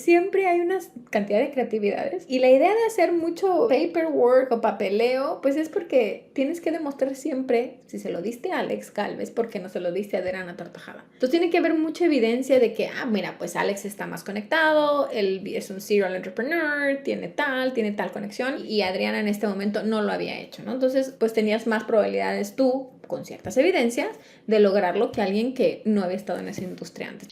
siempre hay una cantidad de creatividades. Y la idea de hacer mucho paperwork o papeleo, pues es porque tienes que demostrar siempre, si se lo diste a Alex Galvez, porque no se lo diste a Adriana Tortajada. Entonces tiene que haber mucha evidencia de que, mira, pues Alex está más conectado, él es un serial entrepreneur, tiene tal conexión, y Adriana en este momento no lo había hecho, ¿no? Entonces, pues tenías más probabilidades tú, con ciertas evidencias, de lograrlo que alguien que no había estado en esa industria antes.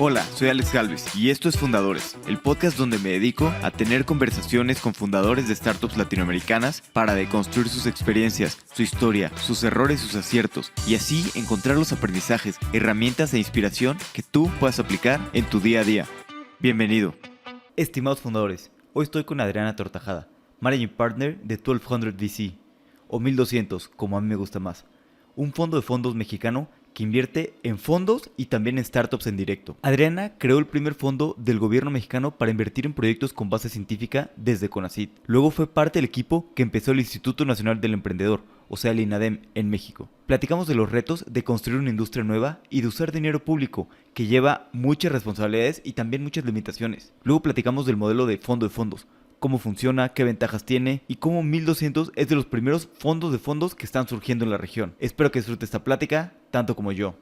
Hola, soy Alex Galvez y esto es Fundadores, el podcast donde me dedico a tener conversaciones con fundadores de startups latinoamericanas para deconstruir sus experiencias, su historia, sus errores y sus aciertos, y así encontrar los aprendizajes, herramientas e inspiración que tú puedas aplicar en tu día a día. Bienvenido. Estimados fundadores, hoy estoy con Adriana Tortajada, Managing Partner de 1200 VC, o 1200 como a mí me gusta más, un fondo de fondos mexicano que invierte en fondos y también en startups en directo. Adriana creó el primer fondo del gobierno mexicano para invertir en proyectos con base científica desde CONACYT. Luego fue parte del equipo que empezó el Instituto Nacional del Emprendedor, o sea el INADEM, en México. Platicamos de los retos de construir una industria nueva y de usar dinero público, que lleva muchas responsabilidades y también muchas limitaciones. Luego platicamos del modelo de fondo de fondos, cómo funciona, qué ventajas tiene y cómo 1200 es de los primeros fondos de fondos que están surgiendo en la región. Espero que disfrute esta plática tanto como yo.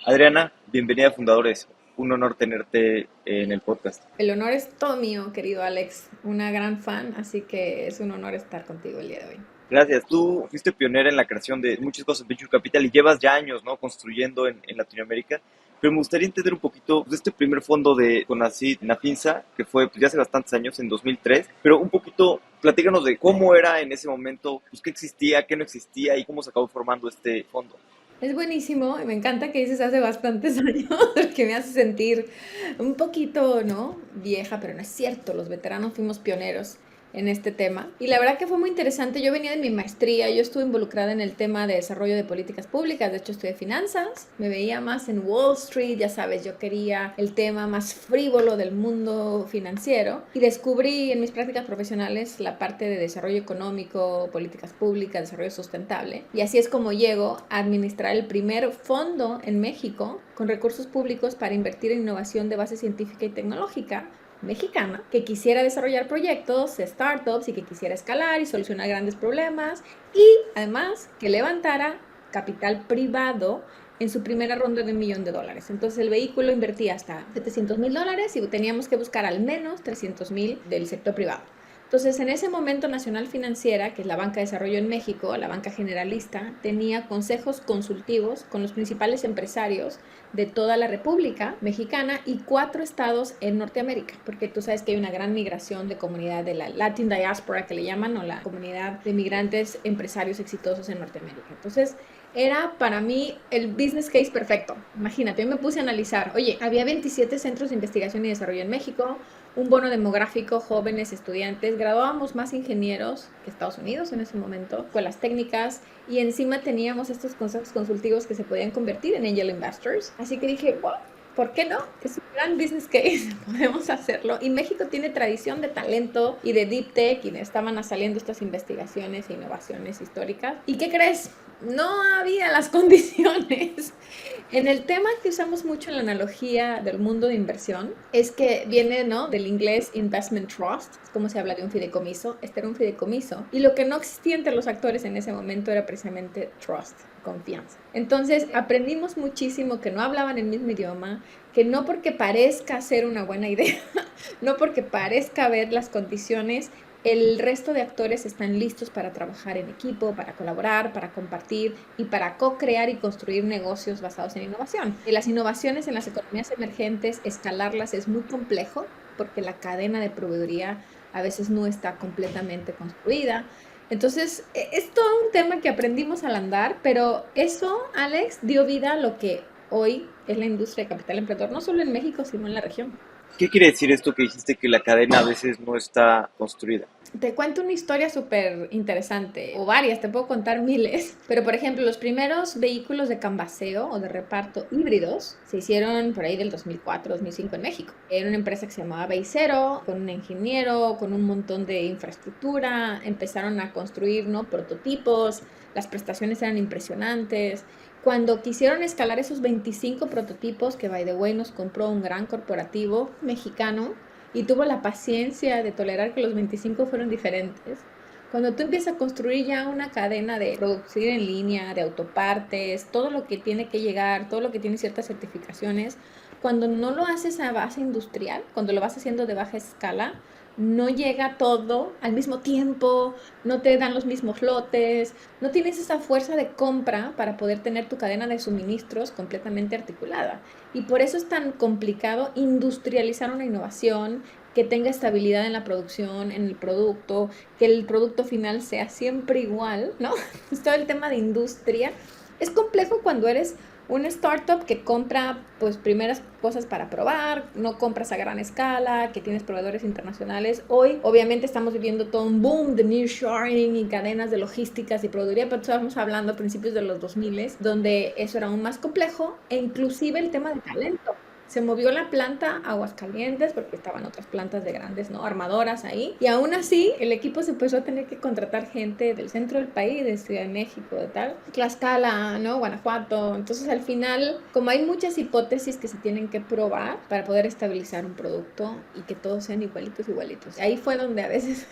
Adriana, bienvenida a Fundadores. Un honor tenerte en el podcast. El honor es todo mío, querido Alex, una gran fan, así que es un honor estar contigo el día de hoy. Gracias. Tú fuiste pionera en la creación de muchas cosas en Venture Capital y llevas ya años, ¿no?, construyendo en Latinoamérica. Pero me gustaría entender un poquito de este primer fondo de CONACYT, Nafinsa, que fue ya hace bastantes años, en 2003. Pero un poquito, platícanos de cómo era en ese momento, pues qué existía, qué no existía y cómo se acabó formando este fondo. Es buenísimo y me encanta que dices hace bastantes años, porque me hace sentir un poquito, ¿no?, vieja, pero no es cierto, los veteranos fuimos pioneros en este tema. Y la verdad que fue muy interesante. Yo venía de mi maestría, yo estuve involucrada en el tema de desarrollo de políticas públicas, de hecho estudié finanzas, me veía más en Wall Street, ya sabes, yo quería el tema más frívolo del mundo financiero y descubrí en mis prácticas profesionales la parte de desarrollo económico, políticas públicas, desarrollo sustentable, y así es como llego a administrar el primer fondo en México con recursos públicos para invertir en innovación de base científica y tecnológica mexicana, que quisiera desarrollar proyectos de startups y que quisiera escalar y solucionar grandes problemas, y además que levantara capital privado en su primera ronda de $1 millón. Entonces el vehículo invertía hasta $700,000 y teníamos que buscar al menos 300,000 del sector privado. Entonces, en ese momento Nacional Financiera, que es la banca de desarrollo en México, la banca generalista, tenía consejos consultivos con los principales empresarios de toda la República Mexicana y 4 estados en Norteamérica, porque tú sabes que hay una gran migración de comunidad de la Latin Diaspora, que le llaman, o la comunidad de migrantes empresarios exitosos en Norteamérica. Entonces, era para mí el business case perfecto. Imagínate, yo me puse a analizar, oye, había 27 centros de investigación y desarrollo en México, un bono demográfico, jóvenes, estudiantes, graduábamos más ingenieros que Estados Unidos en ese momento, escuelas técnicas, y encima teníamos estos consejos consultivos que se podían convertir en angel investors. Así que dije, wow, ¿por qué no? Es un gran business case, podemos hacerlo. Y México tiene tradición de talento y de deep tech, y estaban saliendo estas investigaciones e innovaciones históricas. ¿Y qué crees? No había las condiciones. En el tema que usamos mucho en la analogía del mundo de inversión, es que viene, ¿no?, del inglés investment trust, es como se habla de un fideicomiso. Este era un fideicomiso, y lo que no existía entre los actores en ese momento era precisamente trust, confianza. Entonces aprendimos muchísimo que no hablaban el mismo idioma, que no porque parezca ser una buena idea, no porque parezca haber las condiciones, el resto de actores están listos para trabajar en equipo, para colaborar, para compartir y para co-crear y construir negocios basados en innovación. Y las innovaciones en las economías emergentes, escalarlas es muy complejo porque la cadena de proveeduría a veces no está completamente construida. Entonces, es todo un tema que aprendimos al andar, pero eso, Alex, dio vida a lo que hoy es la industria de capital emprendedor, no solo en México, sino en la región. ¿Qué quiere decir esto que dijiste que la cadena a veces no está construida? Te cuento una historia súper interesante, o varias, te puedo contar miles, pero por ejemplo, los primeros vehículos de canvaseo o de reparto híbridos se hicieron por ahí del 2004-2005 en México. Era una empresa que se llamaba Beicero, con un ingeniero, con un montón de infraestructura, empezaron a construir, ¿no?, prototipos, las prestaciones eran impresionantes. Cuando quisieron escalar esos 25 prototipos, que by the way nos compró un gran corporativo mexicano y tuvo la paciencia de tolerar que los 25 fueron diferentes, cuando tú empiezas a construir ya una cadena de producir en línea, de autopartes, todo lo que tiene que llegar, todo lo que tiene ciertas certificaciones, cuando no lo haces a base industrial, cuando lo vas haciendo de baja escala, no llega todo al mismo tiempo, no te dan los mismos lotes, no tienes esa fuerza de compra para poder tener tu cadena de suministros completamente articulada. Y por eso es tan complicado industrializar una innovación que tenga estabilidad en la producción, en el producto, que el producto final sea siempre igual, ¿no? Es todo el tema de industria. Es complejo cuando eres una startup que compra pues primeras cosas para probar, no compras a gran escala, que tienes proveedores internacionales. Hoy obviamente estamos viviendo todo un boom de nearshoring y cadenas de logísticas y proveeduría, pero estamos hablando a principios de los 2000, donde eso era aún más complejo e inclusive el tema de talento. Se movió la planta a Aguascalientes porque estaban otras plantas de grandes, ¿no? Armadoras ahí. Y aún así, el equipo se empezó a tener que contratar gente del centro del país, de Ciudad de México, de tal. Tlaxcala, ¿no? Guanajuato. Entonces, al final, como hay muchas hipótesis que se tienen que probar para poder estabilizar un producto y que todos sean igualitos, igualitos. Ahí fue donde a veces,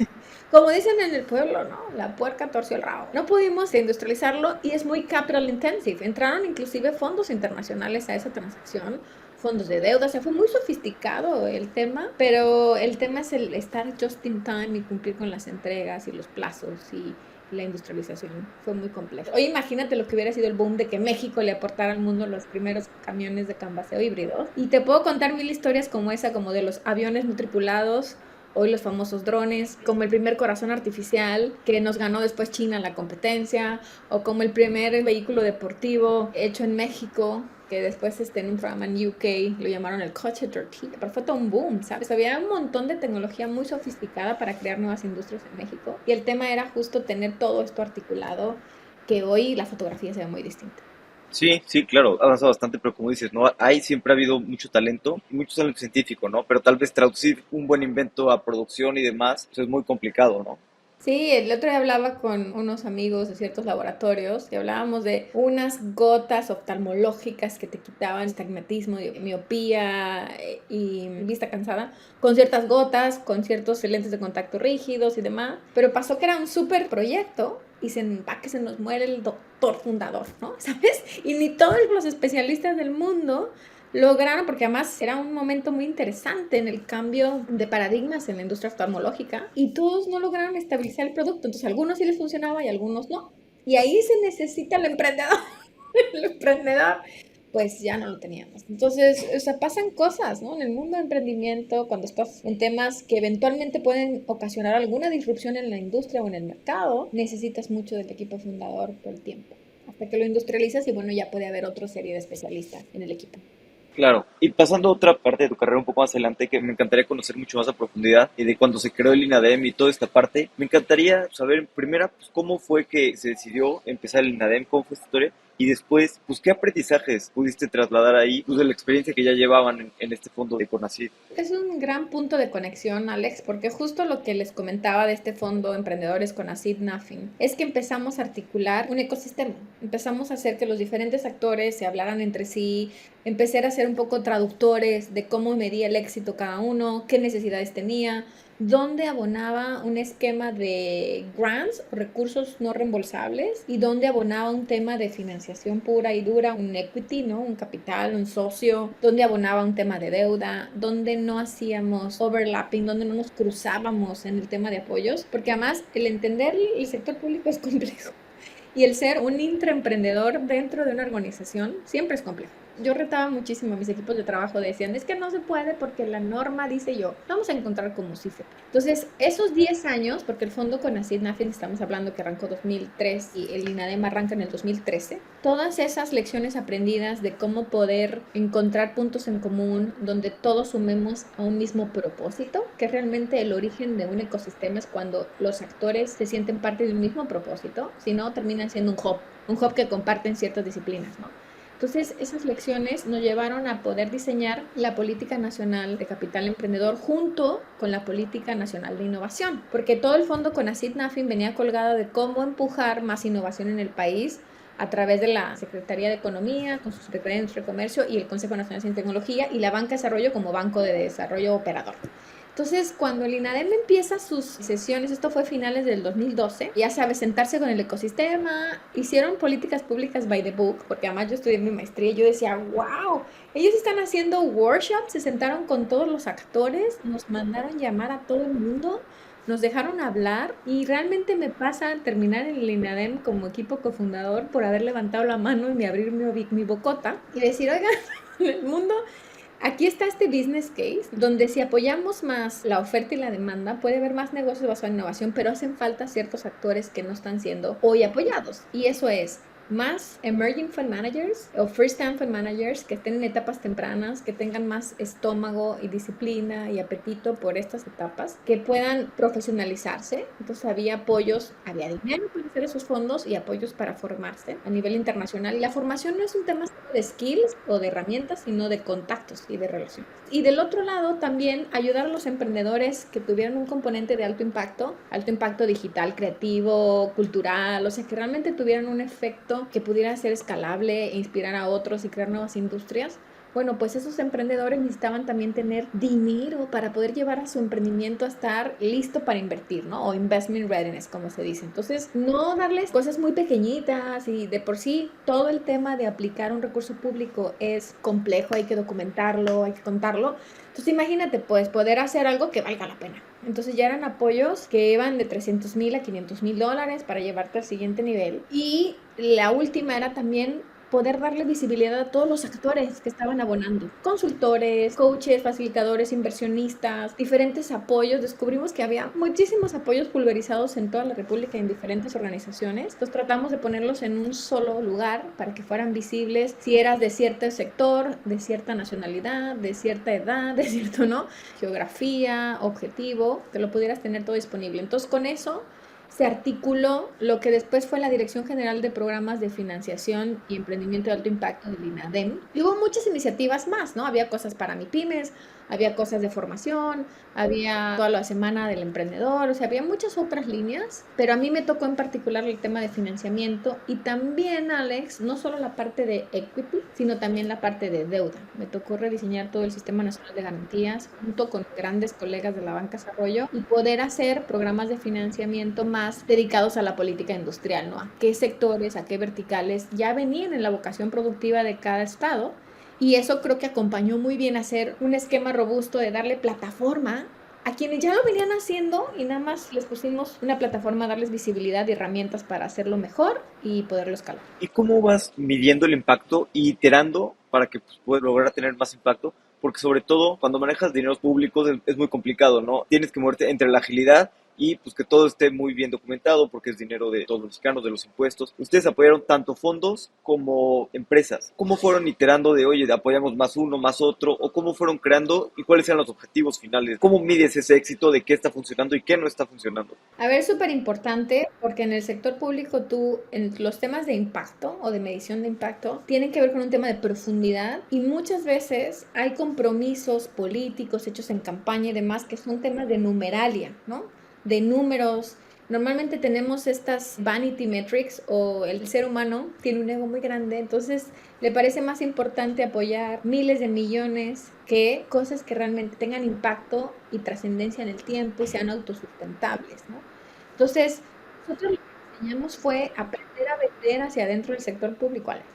como dicen en el pueblo, ¿no? La puerca torció el rabo. No pudimos industrializarlo y es muy capital intensive. Entraron inclusive fondos internacionales a esa transacción, fondos de deuda, o sea, fue muy sofisticado el tema, pero el tema es el estar just in time y cumplir con las entregas y los plazos y la industrialización. Fue muy complejo. Oye, imagínate lo que hubiera sido el boom de que México le aportara al mundo los primeros camiones de canvaseo híbridos. Y te puedo contar mil historias como esa, como de los aviones no tripulados, hoy los famosos drones, como el primer corazón artificial que nos ganó después China la competencia, o como el primer vehículo deportivo hecho en México, que después en un programa en UK lo llamaron el coche tortilla, pero fue todo un boom, ¿sabes? Había un montón de tecnología muy sofisticada para crear nuevas industrias en México y el tema era justo tener todo esto articulado, que hoy la fotografía se ve muy distinta. Sí, sí, claro, ha avanzado bastante, pero como dices, ¿no? Hay siempre ha habido mucho talento científico, ¿no? Pero tal vez traducir un buen invento a producción y demás, pues es muy complicado, ¿no? Sí, el otro día hablaba con unos amigos de ciertos laboratorios y hablábamos de unas gotas oftalmológicas que te quitaban estigmatismo, miopía y vista cansada, con ciertas gotas, con ciertos lentes de contacto rígidos y demás. Pero pasó que era un súper proyecto y va que se nos muere el doctor fundador, ¿no? ¿Sabes? Y ni todos los especialistas del mundo lograron, porque además era un momento muy interesante en el cambio de paradigmas en la industria oftalmológica y todos no lograron estabilizar el producto, entonces a algunos sí les funcionaba y a algunos no. Y ahí se necesita el emprendedor, el emprendedor, pues ya no lo teníamos. Entonces, o sea, pasan cosas, ¿no? En el mundo de emprendimiento, cuando estás en temas que eventualmente pueden ocasionar alguna disrupción en la industria o en el mercado, necesitas mucho del equipo fundador por el tiempo. Hasta que lo industrializas y bueno, ya puede haber otra serie de especialistas en el equipo. Claro, y pasando a otra parte de tu carrera un poco más adelante, que me encantaría conocer mucho más a profundidad, y de cuando se creó el INADEM y toda esta parte, me encantaría saber, primera, pues cómo fue que se decidió empezar el INADEM, cómo fue esta historia, y después, pues qué aprendizajes pudiste trasladar ahí, pues de la experiencia que ya llevaban en este fondo de CONACYT. Es un gran punto de conexión, Alex, porque justo lo que les comentaba de este fondo Emprendedores con Acid Nothing es que empezamos a articular un ecosistema. Empezamos a hacer que los diferentes actores se hablaran entre sí, empecé a ser un poco traductores de cómo medía el éxito cada uno, qué necesidades tenía, dónde abonaba un esquema de grants o recursos no reembolsables y dónde abonaba un tema de financiación pura y dura, un equity, ¿no? Un capital, un socio, dónde abonaba un tema de deuda, dónde no hacíamos overlapping, dónde no nos cruzábamos en el tema de apoyos, porque además el entender el sector público es complejo y el ser un intraemprendedor dentro de una organización siempre es complejo. Yo retaba muchísimo a mis equipos de trabajo, decían, es que no se puede porque la norma dice yo, vamos a encontrar como sí se puede. Entonces, esos 10 años, porque el fondo con Acid Nothing, estamos hablando que arrancó 2003 y el INADEM arranca en el 2013, todas esas lecciones aprendidas de cómo poder encontrar puntos en común, donde todos sumemos a un mismo propósito, que realmente el origen de un ecosistema es cuando los actores se sienten parte de un mismo propósito, si no terminan siendo un hub que comparten ciertas disciplinas, ¿no? Entonces, esas lecciones nos llevaron a poder diseñar la política nacional de capital emprendedor junto con la política nacional de innovación, porque todo el fondo con Acid Nothing venía colgado de cómo empujar más innovación en el país, a través de la Secretaría de Economía, con su Secretaría de Industria y Comercio y el Consejo Nacional de Ciencia y Tecnología y la Banca de Desarrollo como Banco de Desarrollo Operador. Entonces, cuando el INADEM empieza sus sesiones, esto fue a finales del 2012, ya sabes, sentarse con el ecosistema, hicieron políticas públicas by the book, porque además yo estudié mi maestría y yo decía, wow, ellos están haciendo workshops, se sentaron con todos los actores, nos mandaron llamar a todo el mundo, nos dejaron hablar y realmente me pasa al terminar en el INADEM como equipo cofundador por haber levantado la mano y abrir mi bocota y decir, oigan, el mundo... Aquí está este business case, donde si apoyamos más la oferta y la demanda, puede haber más negocios basados en innovación, pero hacen falta ciertos actores que no están siendo hoy apoyados. Y eso es más emerging fund managers o first time fund managers que estén en etapas tempranas, que tengan más estómago y disciplina y apetito por estas etapas, que puedan profesionalizarse. Entonces había apoyos, había dinero para hacer esos fondos y apoyos para formarse a nivel internacional. Y la formación no es un tema solo de skills o de herramientas, sino de contactos y de relaciones. Y del otro lado también ayudar a los emprendedores que tuvieran un componente de alto impacto digital, creativo, cultural, o sea, que realmente tuvieran un efecto que pudiera ser escalable e inspirar a otros y crear nuevas industrias. Bueno, pues esos emprendedores necesitaban también tener dinero para poder llevar a su emprendimiento a estar listo para invertir, ¿no? O investment readiness, como se dice. Entonces, no darles cosas muy pequeñitas y de por sí todo el tema de aplicar un recurso público es complejo, hay que documentarlo, hay que contarlo. Entonces, imagínate, pues, poder hacer algo que valga la pena. Entonces ya eran apoyos que iban de $300,000 a $500,000 para llevarte al siguiente nivel. Y la última era también poder darle visibilidad a todos los actores que estaban abonando. Consultores, coaches, facilitadores, inversionistas, diferentes apoyos. Descubrimos que había muchísimos apoyos pulverizados en toda la República en diferentes organizaciones. Entonces tratamos de ponerlos en un solo lugar para que fueran visibles si eras de cierto sector, de cierta nacionalidad, de cierta edad, de cierto, ¿no? Geografía, objetivo, que lo pudieras tener todo disponible. Entonces con eso se articuló lo que después fue la Dirección General de Programas de Financiación y Emprendimiento de Alto Impacto del INADEM. Y hubo muchas iniciativas más, ¿no? Había cosas para MIPYMES, había cosas de formación, había toda la semana del emprendedor, o sea, había muchas otras líneas, pero a mí me tocó en particular el tema de financiamiento y también, Alex, no solo la parte de equity, sino también la parte de deuda. Me tocó rediseñar todo el Sistema Nacional de Garantías junto con grandes colegas de la Banca de Desarrollo y poder hacer programas de financiamiento más dedicados a la política industrial, ¿no? A qué sectores, a qué verticales ya venían en la vocación productiva de cada estado. Y eso creo que acompañó muy bien a hacer un esquema robusto de darle plataforma a quienes ya lo venían haciendo y nada más les pusimos una plataforma a darles visibilidad y herramientas para hacerlo mejor y poderlo escalar. ¿Y cómo vas midiendo el impacto y iterando para que pues, puedas lograr tener más impacto? Porque sobre todo cuando manejas dineros públicos es muy complicado, ¿no? Tienes que moverte entre la agilidad y pues que todo esté muy bien documentado porque es dinero de todos los mexicanos, de los impuestos. Ustedes apoyaron tanto fondos como empresas. ¿Cómo fueron iterando de, oye, apoyamos más uno, más otro? ¿O cómo fueron creando y cuáles eran los objetivos finales? ¿Cómo mides ese éxito de qué está funcionando y qué no está funcionando? A ver, es súper importante porque en el sector público tú, en los temas de impacto o de medición de impacto, tienen que ver con un tema de profundidad y muchas veces hay compromisos políticos hechos en campaña y demás que son temas de numeralia, ¿no? De números. Normalmente tenemos estas vanity metrics o el ser humano tiene un ego muy grande, entonces le parece más importante apoyar miles de millones que cosas que realmente tengan impacto y trascendencia en el tiempo y sean autosustentables, ¿no? Entonces, nosotros lo que enseñamos fue aprender a vender hacia adentro del sector público, Alex.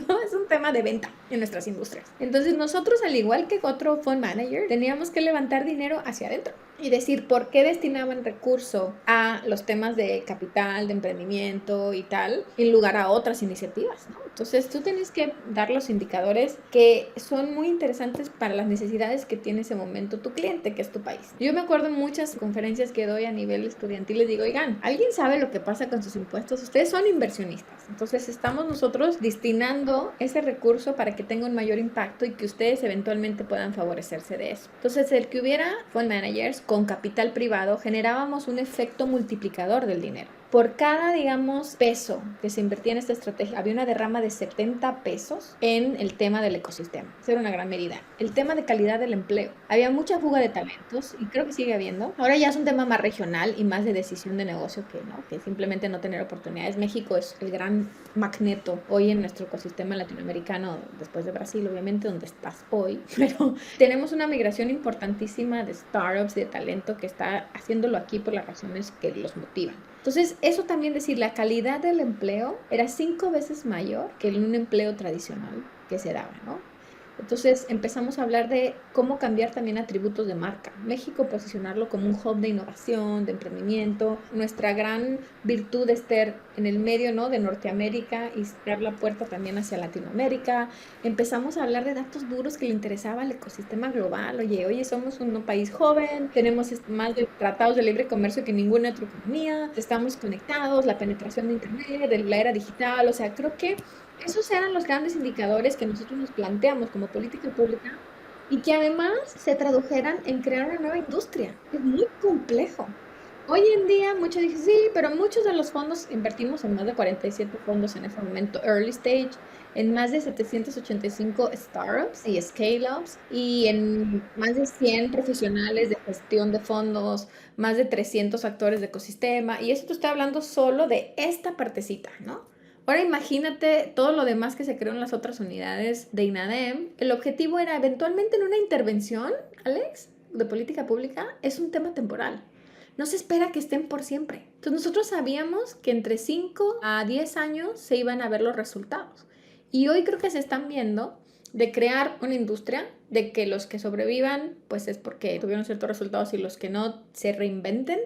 ¿No? Es un tema de venta en nuestras industrias. Entonces, nosotros, al igual que otro fund manager, teníamos que levantar dinero hacia adentro y decir por qué destinaban recurso a los temas de capital, de emprendimiento y tal, en lugar a otras iniciativas, ¿no? Entonces, tú tienes que dar los indicadores que son muy interesantes para las necesidades que tiene ese momento tu cliente, que es tu país. Yo me acuerdo en muchas conferencias que doy a nivel estudiantil, les digo, oigan, ¿alguien sabe lo que pasa con sus impuestos? Ustedes son inversionistas. Entonces, estamos nosotros destinando ese recurso para que tenga un mayor impacto y que ustedes eventualmente puedan favorecerse de eso. Entonces, el que hubiera fund managers con capital privado, generábamos un efecto multiplicador del dinero. Por cada, digamos, peso que se invertía en esta estrategia, había una derrama de 70 pesos en el tema del ecosistema. Esa era una gran medida. El tema de calidad del empleo. Había mucha fuga de talentos y creo que sigue habiendo. Ahora ya es un tema más regional y más de decisión de negocio que simplemente no tener oportunidades. México es el gran magneto hoy en nuestro ecosistema latinoamericano, después de Brasil, obviamente, donde estás hoy. Pero tenemos una migración importantísima de startups, de talento que está haciéndolo aquí por las razones que los motivan. Entonces, eso también decir, la calidad del empleo era 5 veces mayor que en un empleo tradicional que se daba, ¿no? Entonces empezamos a hablar de cómo cambiar también atributos de marca. México posicionarlo como un hub de innovación, de emprendimiento. Nuestra gran virtud es estar en el medio, ¿no?, de Norteamérica y cerrar la puerta también hacia Latinoamérica. Empezamos a hablar de datos duros que le interesaba al ecosistema global. Oye, somos un país joven, tenemos más de tratados de libre comercio que ninguna otra economía, estamos conectados, la penetración de Internet, de la era digital. O sea, creo que esos eran los grandes indicadores que nosotros nos planteamos como política pública y que además se tradujeran en crear una nueva industria. Es muy complejo. Hoy en día muchos dicen, sí, pero muchos de los fondos, invertimos en más de 47 fondos en ese momento, early stage, en más de 785 startups y scale-ups y en más de 100 profesionales de gestión de fondos, más de 300 actores de ecosistema. Y eso te estoy hablando solo de esta partecita, ¿no? Ahora imagínate todo lo demás que se creó en las otras unidades de INADEM. El objetivo era eventualmente en una intervención, Alex, de política pública, es un tema temporal. No se espera que estén por siempre. Entonces nosotros sabíamos que entre 5 a 10 años se iban a ver los resultados. Y hoy creo que se están viendo de crear una industria, de que los que sobrevivan, pues es porque tuvieron ciertos resultados y los que no se reinventen.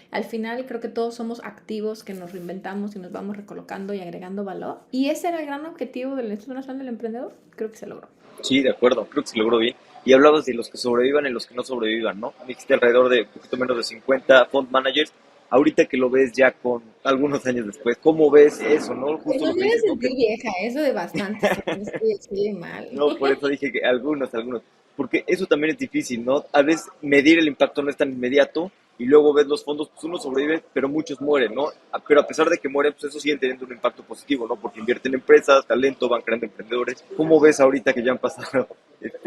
Al final creo que todos somos activos que nos reinventamos y nos vamos recolocando y agregando valor. Y ese era el gran objetivo del Instituto Nacional del Emprendedor. Creo que se logró. Sí, de acuerdo, creo que se logró bien. Y hablabas de los que sobrevivan y los que no sobrevivan, ¿no? Dijiste alrededor de un poquito menos de 50 fund managers. Ahorita que lo ves ya con algunos años después, ¿cómo ves eso, no? Justo Eso lo me que voy a dices, ¿no? sentir vieja, eso de bastantes años. Sí, mal. No, por eso dije que algunos. Porque eso también es difícil, ¿no? A veces medir el impacto no es tan inmediato y luego ves los fondos, pues unos sobreviven, pero muchos mueren, ¿no? Pero a pesar de que mueren, pues eso siguen teniendo un impacto positivo, ¿no? Porque invierten en empresas, talento, van creando emprendedores. ¿Cómo ves ahorita que ya han pasado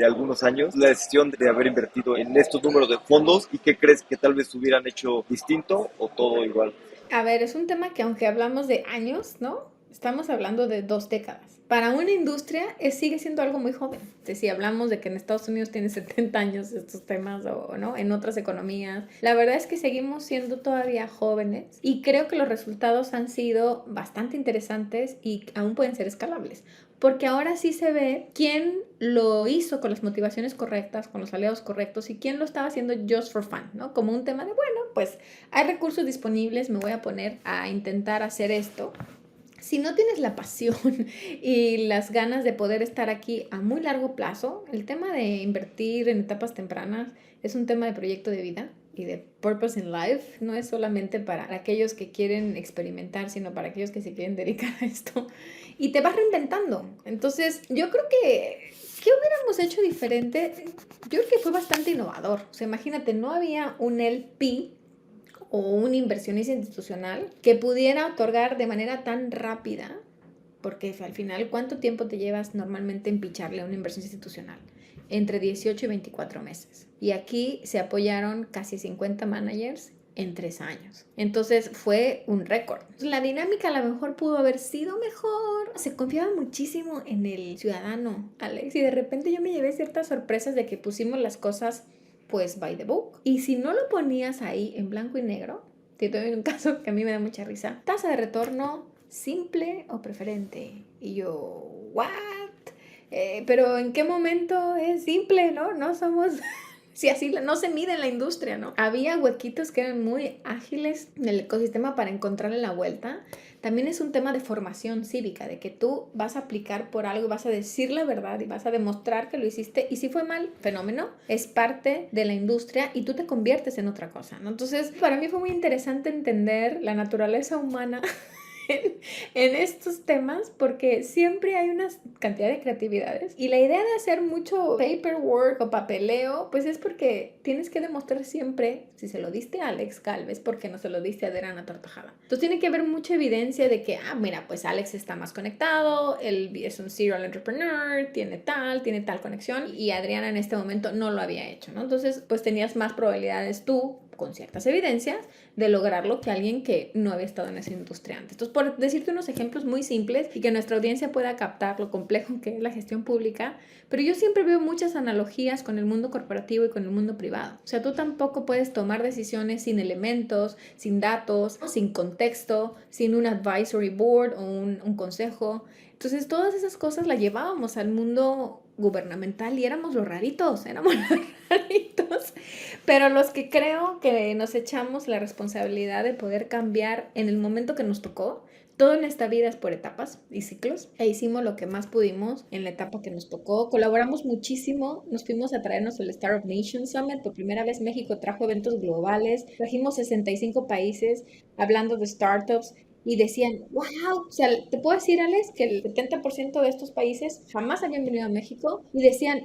algunos años la decisión de haber invertido en estos números de fondos y qué crees que tal vez hubieran hecho distinto o todo igual? A ver, es un tema que aunque hablamos de años, ¿no? Estamos hablando de 2 décadas. Para una industria sigue siendo algo muy joven. Si hablamos de que en Estados Unidos tiene 70 años estos temas o no, en otras economías, la verdad es que seguimos siendo todavía jóvenes y creo que los resultados han sido bastante interesantes y aún pueden ser escalables. Porque ahora sí se ve quién lo hizo con las motivaciones correctas, con los aliados correctos y quién lo estaba haciendo just for fun, ¿no? Como un tema de, bueno, pues hay recursos disponibles, me voy a poner a intentar hacer esto. Si no tienes la pasión y las ganas de poder estar aquí a muy largo plazo, el tema de invertir en etapas tempranas es un tema de proyecto de vida y de purpose in life. No es solamente para aquellos que quieren experimentar, sino para aquellos que se quieren dedicar a esto. Y te vas reinventando. Entonces, yo creo que ¿qué hubiéramos hecho diferente? Yo creo que fue bastante innovador. O sea, imagínate, no había un LP o un inversionista institucional que pudiera otorgar de manera tan rápida, porque al final, ¿cuánto tiempo te llevas normalmente en picharle a una inversión institucional? Entre 18 y 24 meses. Y aquí se apoyaron casi 50 managers en 3 años. Entonces fue un récord. La dinámica a lo mejor pudo haber sido mejor. Se confiaba muchísimo en el ciudadano, Alex, y de repente yo me llevé ciertas sorpresas de que pusimos las cosas pues by the book. Y si no lo ponías ahí en blanco y negro, te doy un caso que a mí me da mucha risa. Tasa de retorno simple o preferente. Y yo, ¿what? Pero ¿en qué momento es simple, no? No somos... Si así no se mide en la industria, ¿no? Había huequitos que eran muy ágiles en el ecosistema para encontrarle la vuelta. También es un tema de formación cívica, de que tú vas a aplicar por algo y vas a decir la verdad y vas a demostrar que lo hiciste. Y si fue mal, fenómeno, es parte de la industria y tú te conviertes en otra cosa, ¿no? Entonces, para mí fue muy interesante entender la naturaleza humana en estos temas porque siempre hay una cantidad de creatividades y la idea de hacer mucho paperwork o papeleo pues es porque tienes que demostrar siempre si se lo diste a Alex Galvez porque no se lo diste a Adriana Tortajada. Entonces tiene que haber mucha evidencia de que mira, pues Alex está más conectado, él es un serial entrepreneur, tiene tal conexión y Adriana en este momento no lo había hecho, ¿no? Entonces pues tenías más probabilidades tú con ciertas evidencias de lograrlo que alguien que no había estado en esa industria antes. Entonces, por decirte unos ejemplos muy simples y que nuestra audiencia pueda captar lo complejo que es la gestión pública, pero yo siempre veo muchas analogías con el mundo corporativo y con el mundo privado. O sea, tú tampoco puedes tomar decisiones sin elementos, sin datos, sin contexto, sin un advisory board o un consejo. Entonces, todas esas cosas las llevábamos al mundo gubernamental y éramos los raritos. Pero los que creo que nos echamos la responsabilidad de poder cambiar en el momento que nos tocó, todo en esta vida es por etapas y ciclos, e hicimos lo que más pudimos en la etapa que nos tocó, colaboramos muchísimo, nos fuimos a traernos el Startup Nation Summit, por primera vez México trajo eventos globales, trajimos 65 países hablando de startups, y decían, wow, o sea, te puedo decir, Alex, que el 70% de estos países jamás habían venido a México y decían,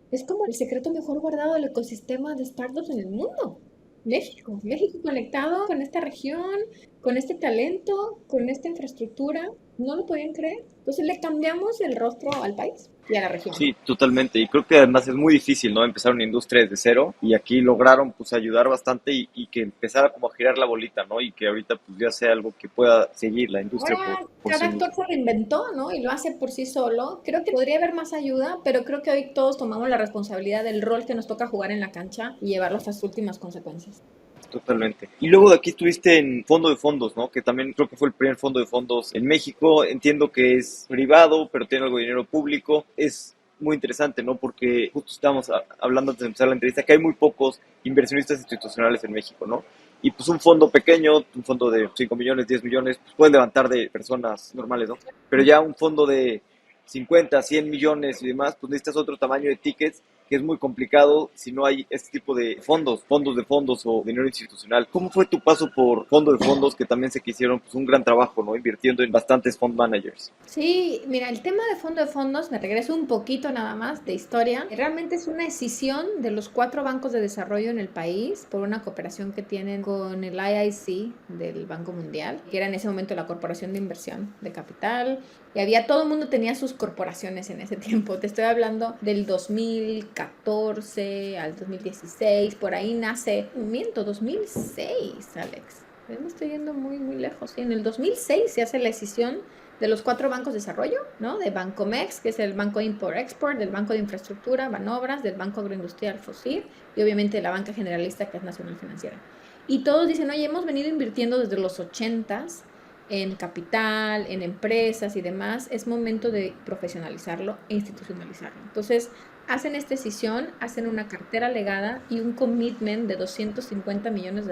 es como el secreto mejor guardado del ecosistema de startups en el mundo. México conectado con esta región, con este talento, con esta infraestructura, no lo podían creer. Entonces le cambiamos el rostro al país y a la región. Sí, totalmente. Y creo que además es muy difícil, ¿no? Empezar una industria desde cero y aquí lograron pues ayudar bastante y que empezara como a girar la bolita, ¿no? Y que ahorita pues ya sea algo que pueda seguir la industria por Cada sí actor mismo. se reinventó, ¿no? Y lo hace por sí solo. Creo que podría haber más ayuda, pero creo que hoy todos tomamos la responsabilidad del rol que nos toca jugar en la cancha y llevarlo hasta sus últimas consecuencias. Totalmente. Y luego de aquí estuviste en Fondo de Fondos, ¿no? Que también creo que fue el primer fondo de fondos en México. Entiendo que es privado, pero tiene algo de dinero público. Es muy interesante, ¿no? Porque justo estábamos hablando antes de empezar la entrevista que hay muy pocos inversionistas institucionales en México, ¿no? Y pues un fondo pequeño, un fondo de 5 millones, 10 millones, pues pueden levantar de personas normales, ¿no? Pero ya un fondo de 50, 100 millones y demás, pues necesitas otro tamaño de tickets que es muy complicado si no hay este tipo de fondos de fondos o dinero institucional. ¿Cómo fue tu paso por fondo de fondos que también se quisieron pues un gran trabajo, ¿no? Invirtiendo en bastantes fund managers? Sí, mira, el tema de fondos, me regreso un poquito nada más de historia. Realmente es una decisión de los 4 bancos de desarrollo en el país por una cooperación que tienen con el IIC del Banco Mundial, que era en ese momento la Corporación de Inversión de Capital. Y todo el mundo tenía sus corporaciones en ese tiempo. Te estoy hablando del 2014 al 2016, por ahí nace, 2006, Alex. Me estoy yendo muy, muy lejos. Sí, en el 2006 se hace la decisión de los 4 bancos de desarrollo, ¿no? De Bancomex, que es el Banco Import-Export, del Banco de Infraestructura, Banobras, del Banco Agroindustrial FOSIR y obviamente de la Banca Generalista, que es Nacional Financiera. Y todos dicen, oye, hemos venido invirtiendo desde los 80s en capital, en empresas y demás, es momento de profesionalizarlo e institucionalizarlo. Entonces, hacen esta decisión, hacen una cartera legada y un commitment de $250 millones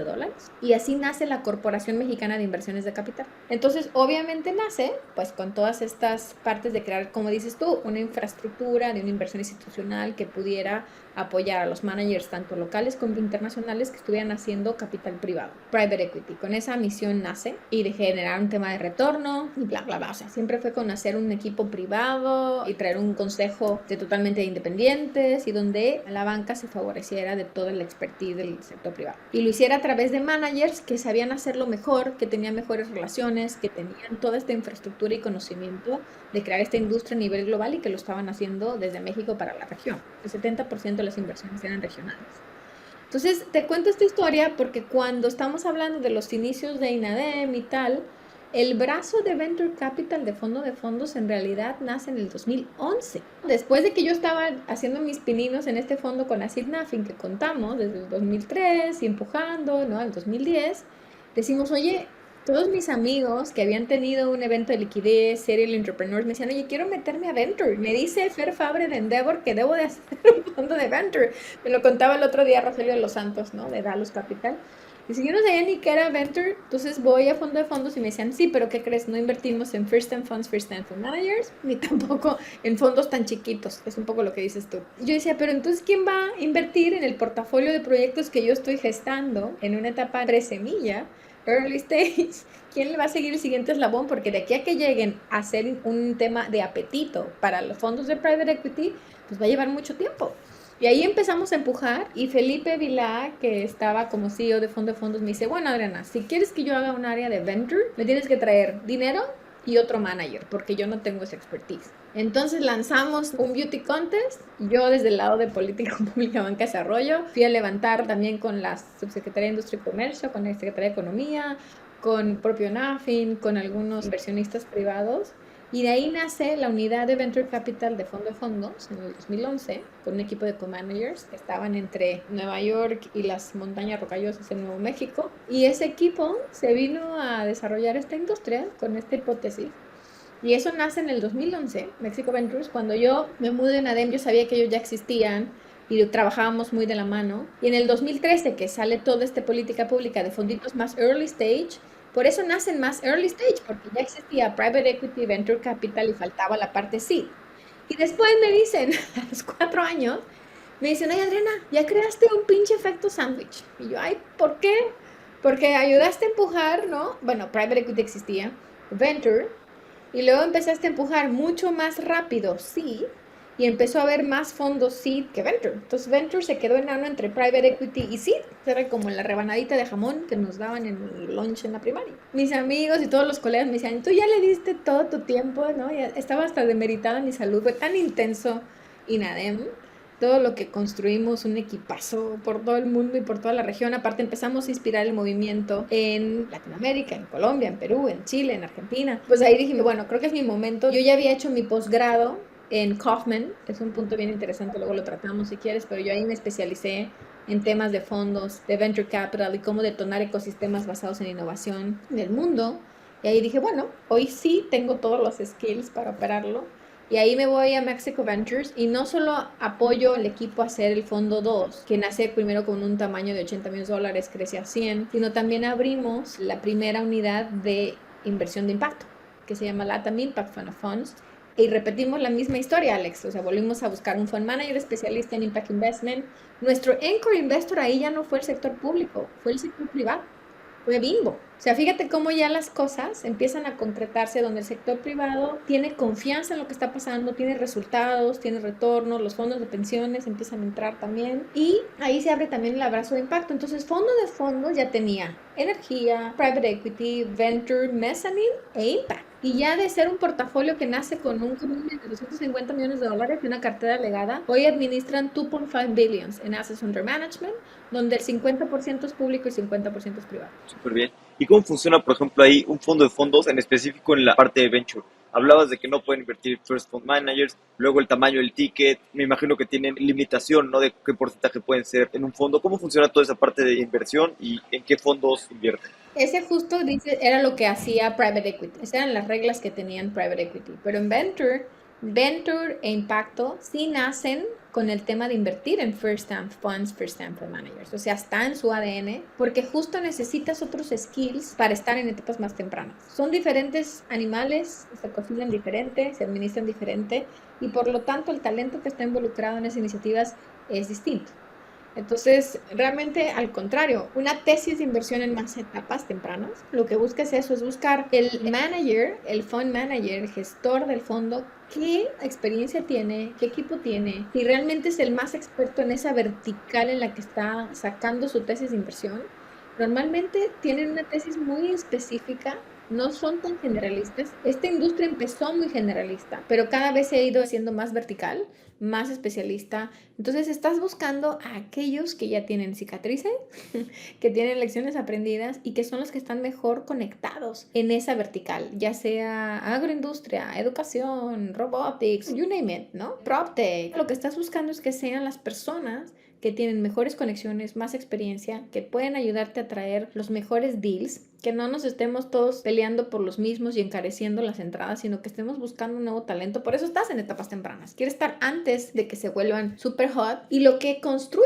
y así nace la Corporación Mexicana de Inversiones de Capital. Entonces, obviamente nace pues con todas estas partes de crear, como dices tú, una infraestructura de una inversión institucional que pudiera apoyar a los managers tanto locales como internacionales que estuvieran haciendo capital privado, private equity. Con esa misión nace y de generar un tema de retorno y bla, bla, bla. O sea, siempre fue con hacer un equipo privado y traer un consejo de totalmente independientes y donde la banca se favoreciera de toda la expertise del sector privado. Y lo hiciera a través de managers que sabían hacerlo mejor, que tenían mejores relaciones, que tenían toda esta infraestructura y conocimiento de crear esta industria a nivel global y que lo estaban haciendo desde México para la región. El 70% de las inversiones eran regionales. Entonces, te cuento esta historia porque cuando estamos hablando de los inicios de INADEM y tal, el brazo de Venture Capital de Fondo de Fondos en realidad nace en el 2011. Después de que yo estaba haciendo mis pininos en este fondo con Acid Nothing que contamos desde el 2003 y empujando, ¿no? El 2010, decimos, oye, todos mis amigos que habían tenido un evento de liquidez, serial entrepreneurs, me decían, oye, quiero meterme a Venture. Me dice Fer Fabre de Endeavor que debo de hacer un fondo de Venture. Me lo contaba el otro día Rogelio de los Santos, ¿no? De Dallas Capital. Dice, yo no sabía ni qué era Venture, entonces voy a fondo de fondos y me decían, sí, pero ¿qué crees? No invertimos en First Time Funds, First Time Fund Managers, ni tampoco en fondos tan chiquitos, es un poco lo que dices tú. Yo decía, pero entonces, ¿quién va a invertir en el portafolio de proyectos que yo estoy gestando en una etapa pre-semilla? early stage, ¿quién le va a seguir el siguiente eslabón? Porque de aquí a que lleguen a ser un tema de apetito para los fondos de private equity, pues va a llevar mucho tiempo. Y ahí empezamos a empujar y Felipe Vilá, que estaba como CEO de fondos, me dice, bueno, Adriana, si quieres que yo haga un área de venture, me tienes que traer dinero y otro manager, porque yo no tengo esa expertise. Entonces lanzamos un beauty contest. Yo desde el lado de política pública, banca, desarrollo, fui a levantar también con la subsecretaría de Industria y Comercio, con la Secretaría de Economía, con propio NAFIN, con algunos inversionistas privados. Y de ahí nace la unidad de Venture Capital de fondos en el 2011, con un equipo de co-managers que estaban entre Nueva York y las montañas rocallosas en Nuevo México. Y ese equipo se vino a desarrollar esta industria con esta hipótesis. Y eso nace en el 2011, Mexico Ventures. Cuando yo me mudé en ADEM, yo sabía que ellos ya existían y trabajábamos muy de la mano. Y en el 2013, que sale toda esta política pública de fonditos más early stage, por eso nacen más early stage, porque ya existía private equity, venture capital y faltaba la parte seed. Y después me dicen, a los 4 años, me dicen, ay Adriana, ya creaste un pinche efecto sándwich. Y yo, ay, ¿por qué? Porque ayudaste a empujar, ¿no? Bueno, private equity existía, venture, y luego empezaste a empujar mucho más rápido seed, y empezó a haber más fondos seed que venture. Entonces venture se quedó enano entre private equity y seed. Era como la rebanadita de jamón que nos daban en el lunch en la primaria. Mis amigos y todos los colegas me decían, tú ya le diste todo tu tiempo, ¿no? Ya estaba hasta demeritada mi salud. Fue tan intenso INADEM, todo lo que construimos, un equipazo por todo el mundo y por toda la región. Aparte empezamos a inspirar el movimiento en Latinoamérica, en Colombia, en Perú, en Chile, en Argentina. Pues ahí dije, bueno, creo que es mi momento. Yo ya había hecho mi posgrado en Kaufman, es un punto bien interesante, luego lo tratamos si quieres, pero yo ahí me especialicé en temas de fondos, de venture capital y cómo detonar ecosistemas basados en innovación del mundo. Y ahí dije, bueno, hoy sí tengo todos los skills para operarlo. Y ahí me voy a Mexico Ventures y no solo apoyo al equipo a hacer el fondo 2, que nace primero con un tamaño de $80 millones, crece a 100, sino también abrimos la primera unidad de inversión de impacto, que se llama LATAM Impact Fund of Funds. Y repetimos la misma historia, Alex. O sea, volvimos a buscar un fund manager especialista en impact investment. Nuestro anchor investor ahí ya no fue el sector público, fue el sector privado. Fue Bimbo. O sea, fíjate cómo ya las cosas empiezan a concretarse donde el sector privado tiene confianza en lo que está pasando, tiene resultados, tiene retornos, los fondos de pensiones empiezan a entrar también y ahí se abre también el abrazo de impacto. Entonces, fondo de fondos ya tenía energía, private equity, venture, mezzanine e impact. Y ya de ser un portafolio que nace con un commitment de $250 millones y una cartera legada, hoy administran 2.5 billions en assets under management, donde el 50% es público y 50% es privado. Súper bien. ¿Y cómo funciona, por ejemplo, ahí un fondo de fondos, en específico en la parte de venture? Hablabas de que no pueden invertir first fund managers, luego el tamaño del ticket, me imagino que tienen limitación, ¿no? De qué porcentaje pueden ser en un fondo. ¿Cómo funciona toda esa parte de inversión y en qué fondos invierten? Ese justo dice, era lo que hacía private equity. Esas eran las reglas que tenían private equity. Pero en venture e impacto sí nacen con el tema de invertir en first time funds, first time fund managers. O sea, está en su ADN porque justo necesitas otros skills para estar en etapas más tempranas. Son diferentes animales, se cocinan diferente, se administran diferente y por lo tanto el talento que está involucrado en esas iniciativas es distinto. Entonces, realmente al contrario, una tesis de inversión en más etapas tempranas, lo que busca es eso, es buscar el manager, el fund manager, el gestor del fondo, qué experiencia tiene, qué equipo tiene, si realmente es el más experto en esa vertical en la que está sacando su tesis de inversión. Normalmente tienen una tesis muy específica, no son tan generalistas. Esta industria empezó muy generalista, pero cada vez se ha ido haciendo más vertical, más especialista. Entonces estás buscando a aquellos que ya tienen cicatrices, que tienen lecciones aprendidas y que son los que están mejor conectados en esa vertical, ya sea agroindustria, educación, robotics, you name it, ¿no? PropTech. Lo que estás buscando es que sean las personas que tienen mejores conexiones, más experiencia, que pueden ayudarte a traer los mejores deals, que no nos estemos todos peleando por los mismos y encareciendo las entradas, sino que estemos buscando un nuevo talento. Por eso estás en etapas tempranas. Quieres estar antes de que se vuelvan super hot. Y lo que construye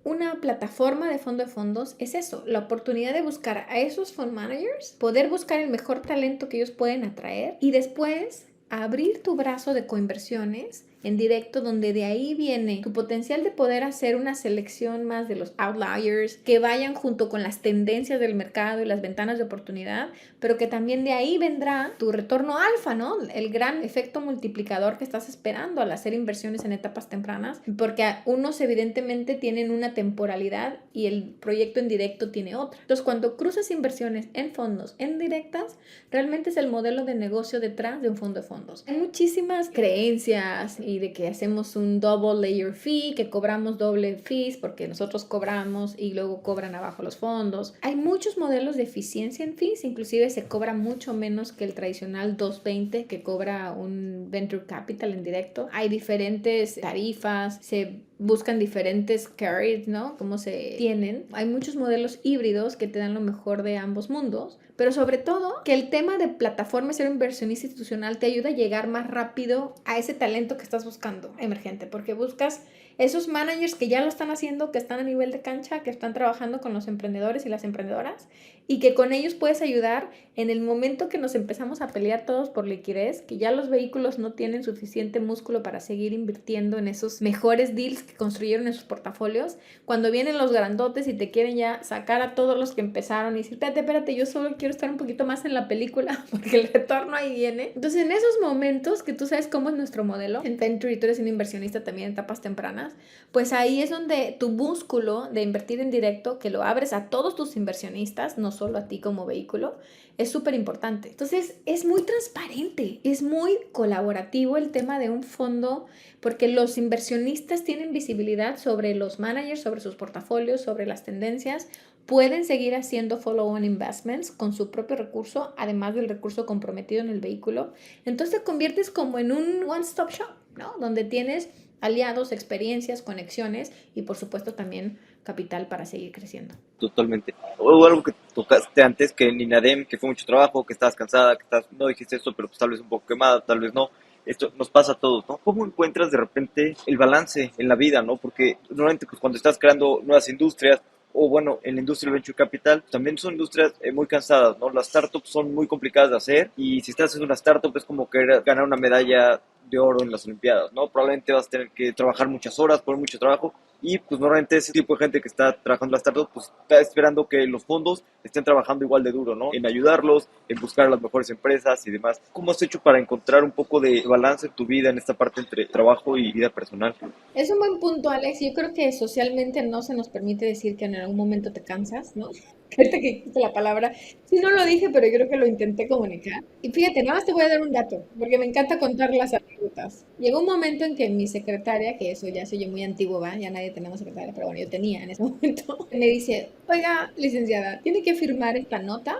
una plataforma de fondo de fondos es eso, la oportunidad de buscar a esos fund managers, poder buscar el mejor talento que ellos pueden atraer y después abrir tu brazo de coinversiones en directo, donde de ahí viene tu potencial de poder hacer una selección más de los outliers que vayan junto con las tendencias del mercado y las ventanas de oportunidad, pero que también de ahí vendrá tu retorno alfa, ¿no? El gran efecto multiplicador que estás esperando al hacer inversiones en etapas tempranas, porque unos evidentemente tienen una temporalidad y el proyecto en directo tiene otra. Entonces, cuando cruzas inversiones en fondos en directas, realmente es el modelo de negocio detrás de un fondo de fondos. Hay muchísimas creencias y de que hacemos un double layer fee, que cobramos doble fees porque nosotros cobramos y luego cobran abajo los fondos. Hay muchos modelos de eficiencia en fees, inclusive se cobra mucho menos que el tradicional 220 que cobra un venture capital en directo. Hay diferentes tarifas, se buscan diferentes carries, ¿no? Cómo se tienen. Hay muchos modelos híbridos que te dan lo mejor de ambos mundos, pero sobre todo que el tema de plataforma y ser un inversionista institucional te ayuda a llegar más rápido a ese talento que estás buscando emergente, porque buscas esos managers que ya lo están haciendo, que están a nivel de cancha, que están trabajando con los emprendedores y las emprendedoras y que con ellos puedes ayudar en el momento que nos empezamos a pelear todos por liquidez, que ya los vehículos no tienen suficiente músculo para seguir invirtiendo en esos mejores deals que construyeron en sus portafolios. Cuando vienen los grandotes y te quieren ya sacar a todos los que empezaron y decir, espérate, yo solo quiero estar un poquito más en la película porque el retorno ahí viene. Entonces, en esos momentos que tú sabes cómo es nuestro modelo, en Venture y tú eres un inversionista también en etapas tempranas, pues ahí es donde tu músculo de invertir en directo, que lo abres a todos tus inversionistas, no solo a ti como vehículo, es súper importante. Entonces, es muy transparente, es muy colaborativo el tema de un fondo, porque los inversionistas tienen visibilidad sobre los managers, sobre sus portafolios, sobre las tendencias, pueden seguir haciendo follow-on investments con su propio recurso, además del recurso comprometido en el vehículo. Entonces, te conviertes como en un one-stop shop, ¿no? Donde tienes aliados, experiencias, conexiones y por supuesto también capital para seguir creciendo. Totalmente. O algo que tocaste antes, que en INADEM, que fue mucho trabajo, que estabas cansada, no dijiste esto, pero pues tal vez un poco quemada, tal vez no. Esto nos pasa a todos, ¿no? ¿Cómo encuentras de repente el balance en la vida, ¿no? Porque normalmente pues, cuando estás creando nuevas industrias, o bueno, en la industria del venture capital, también son industrias muy cansadas, ¿no? Las startups son muy complicadas de hacer y si estás haciendo una startup es como querer ganar una medalla de oro en las Olimpiadas, ¿no? Probablemente vas a tener que trabajar muchas horas, poner mucho trabajo y pues normalmente ese tipo de gente que está trabajando en las startups pues está esperando que los fondos estén trabajando igual de duro, ¿no? En ayudarlos, en buscar las mejores empresas y demás. ¿Cómo has hecho para encontrar un poco de balance en tu vida en esta parte entre trabajo y vida personal? Es un buen punto, Alex. Yo creo que socialmente no se nos permite decir que en algún momento te cansas, ¿no? Ahorita que dijiste la palabra, sí no lo dije, pero yo creo que lo intenté comunicar. Y fíjate, nada más te voy a dar un dato, porque me encanta contar las anécdotas. Llegó un momento en que mi secretaria, que eso ya soy yo muy antiguo, ¿va? Ya nadie tenemos secretaria, pero bueno, yo tenía en ese momento, me dice, oiga, licenciada, tiene que firmar esta nota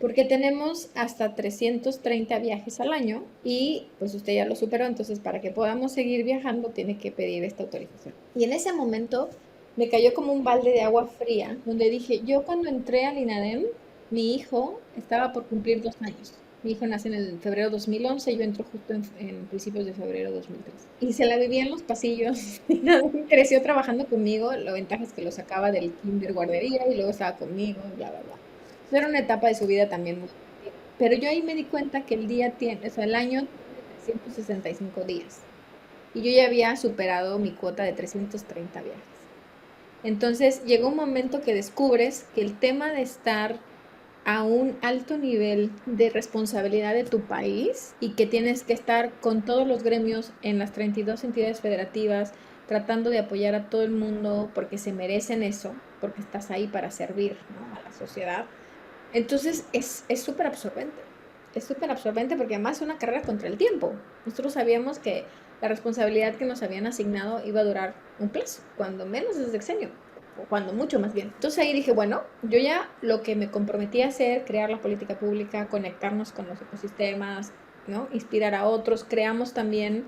porque tenemos hasta 330 viajes al año y pues usted ya lo superó, entonces para que podamos seguir viajando tiene que pedir esta autorización. Y en ese momento me cayó como un balde de agua fría, donde dije, yo cuando entré al INADEM, mi hijo estaba por cumplir 2 años. Mi hijo nace en el febrero 2011, yo entro justo en principios de febrero 2013. Y se la vivía en los pasillos. Creció trabajando conmigo, la ventaja es que lo sacaba del kinder guardería y luego estaba conmigo, bla, bla, bla. Era una etapa de su vida también muy activa. Pero yo ahí me di cuenta que el día tiene, o sea, el año tiene 365 días. Y yo ya había superado mi cuota de 330 viajes. Entonces llegó un momento que descubres que el tema de estar a un alto nivel de responsabilidad de tu país y que tienes que estar con todos los gremios en las 32 entidades federativas, tratando de apoyar a todo el mundo porque se merecen eso, porque estás ahí para servir, ¿no?, a la sociedad. Entonces es súper absorbente. Es súper absorbente porque además es una carrera contra el tiempo. Nosotros sabíamos que la responsabilidad que nos habían asignado iba a durar un plazo, cuando menos es sexenio, o cuando mucho más bien. Entonces ahí dije, bueno, yo ya lo que me comprometí a hacer, crear la política pública, conectarnos con los ecosistemas, ¿no?, inspirar a otros. Creamos también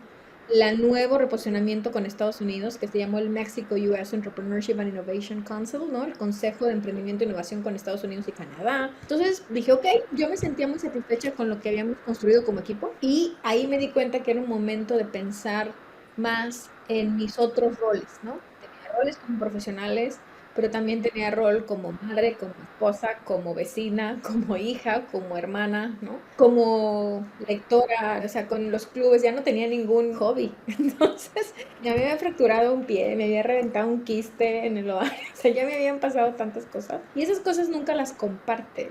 el nuevo reposicionamiento con Estados Unidos, que se llamó el Mexico US Entrepreneurship and Innovation Council, ¿no?, el Consejo de Emprendimiento e Innovación con Estados Unidos y Canadá. Entonces dije, ok, yo me sentía muy satisfecha con lo que habíamos construido como equipo y ahí me di cuenta que era un momento de pensar más en mis otros roles, ¿no? Tenía roles como profesionales, pero también tenía rol como madre, como esposa, como vecina, como hija, como hermana, ¿no? Como lectora, o sea, con los clubes ya no tenía ningún hobby. Entonces, ya me había fracturado un pie, me había reventado un quiste en el ovario, o sea, ya me habían pasado tantas cosas. Y esas cosas nunca las compartes,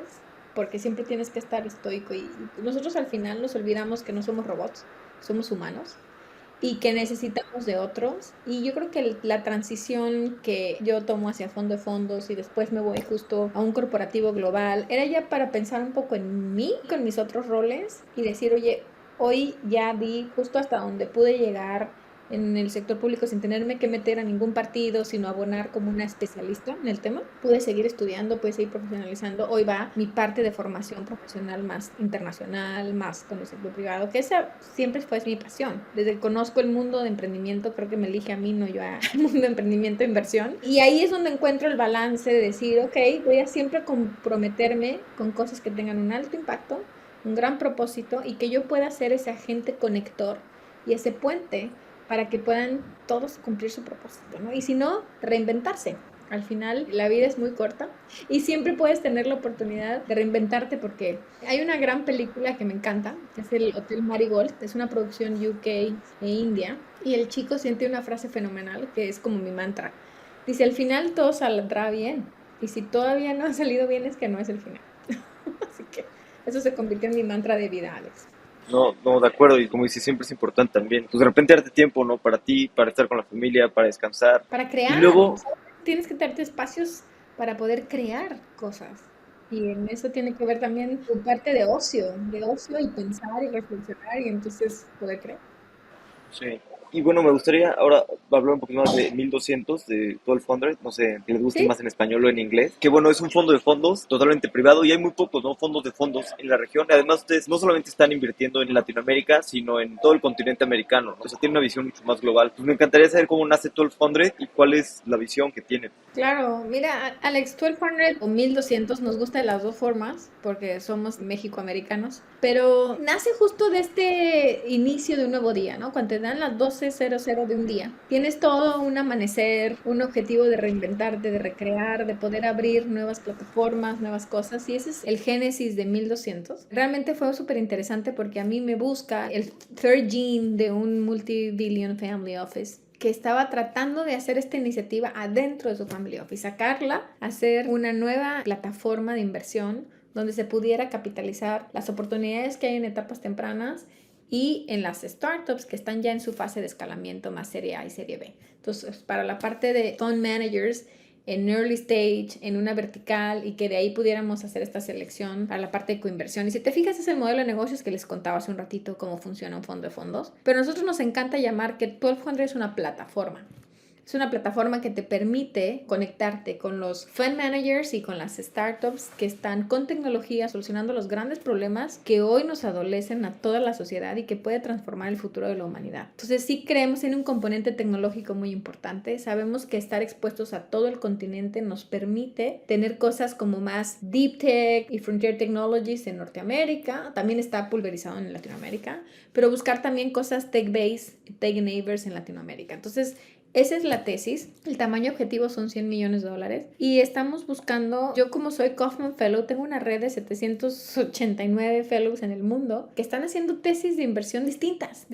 porque siempre tienes que estar estoico y nosotros al final nos olvidamos que no somos robots, somos humanos y que necesitamos de otros. Y yo creo que la transición que yo tomo hacia fondo de fondos y después me voy justo a un corporativo global, era ya para pensar un poco en mí, con mis otros roles y decir, oye, hoy ya vi justo hasta donde pude llegar en el sector público sin tenerme que meter a ningún partido, sino abonar como una especialista en el tema. Pude seguir estudiando, pude seguir profesionalizando. Hoy va mi parte de formación profesional más internacional, más con el sector privado, que esa siempre fue mi pasión. Desde que conozco el mundo de emprendimiento, creo que me elige a mí, no yo al mundo de emprendimiento e inversión. Y ahí es donde encuentro el balance de decir, ok, voy a siempre comprometerme con cosas que tengan un alto impacto, un gran propósito y que yo pueda ser ese agente conector y ese puente para que puedan todos cumplir su propósito, ¿no? Y si no, reinventarse. Al final, la vida es muy corta y siempre puedes tener la oportunidad de reinventarte porque hay una gran película que me encanta, que es el Hotel Marigold, es una producción UK e India, y el chico siente una frase fenomenal que es como mi mantra. Dice, al final todo saldrá bien, y si todavía no ha salido bien es que no es el final. Así que eso se convirtió en mi mantra de vida, Alex. No, no, de acuerdo, y como dices, siempre es importante también, pues de repente darte tiempo, ¿no? Para ti, para estar con la familia, para descansar. Para Y crear, luego, tienes que darte espacios para poder crear cosas. Y en eso tiene que ver también tu parte de ocio y pensar y reflexionar y entonces poder crear. sí. Y bueno, me gustaría ahora hablar un poquito más de 1200 de 1200, no sé si les guste ¿Sí? más en español o en inglés, que bueno, es un fondo de fondos totalmente privado y hay muy pocos, ¿no? Fondos de fondos en la región. Además, ustedes no solamente están invirtiendo en Latinoamérica, sino en todo el continente americano, ¿no? O sea, tienen una visión mucho más global. Pues me encantaría saber cómo nace 1200 y cuál es la visión que tienen. Claro, mira, Alex, 1200 o 1200 nos gusta de las dos formas porque somos mexicoamericanos, pero nace justo de este inicio de un nuevo día, ¿no? Cuando te dan las 12:00 de un día, tienes todo un amanecer, un objetivo de reinventarte, de recrear, de poder abrir nuevas plataformas, nuevas cosas, y ese es el génesis de 1200. Realmente fue súper interesante porque a mí me busca el third gene de un multi-billion family office que estaba tratando de hacer esta iniciativa adentro de su family office, sacarla, hacer una nueva plataforma de inversión donde se pudiera capitalizar las oportunidades que hay en etapas tempranas y en las startups que están ya en su fase de escalamiento más serie A y serie B. Entonces, para la parte de fund managers en early stage, en una vertical y que de ahí pudiéramos hacer esta selección para la parte de coinversión. Y si te fijas, es el modelo de negocios que les contaba hace un ratito cómo funciona un fondo de fondos. Pero a nosotros nos encanta llamar que 1200 es una plataforma. Es una plataforma que te permite conectarte con los fund managers y con las startups que están con tecnología solucionando los grandes problemas que hoy nos adolecen a toda la sociedad y que puede transformar el futuro de la humanidad. Entonces sí creemos en un componente tecnológico muy importante. Sabemos que estar expuestos a todo el continente nos permite tener cosas como más deep tech y frontier technologies en Norteamérica. También está pulverizado en Latinoamérica, pero buscar también cosas tech-based, tech-enablers en Latinoamérica. Entonces, esa es la tesis. El tamaño objetivo son $100 millones y estamos buscando, yo como soy Kaufman Fellow, tengo una red de 789 fellows en el mundo que están haciendo tesis de inversión distintas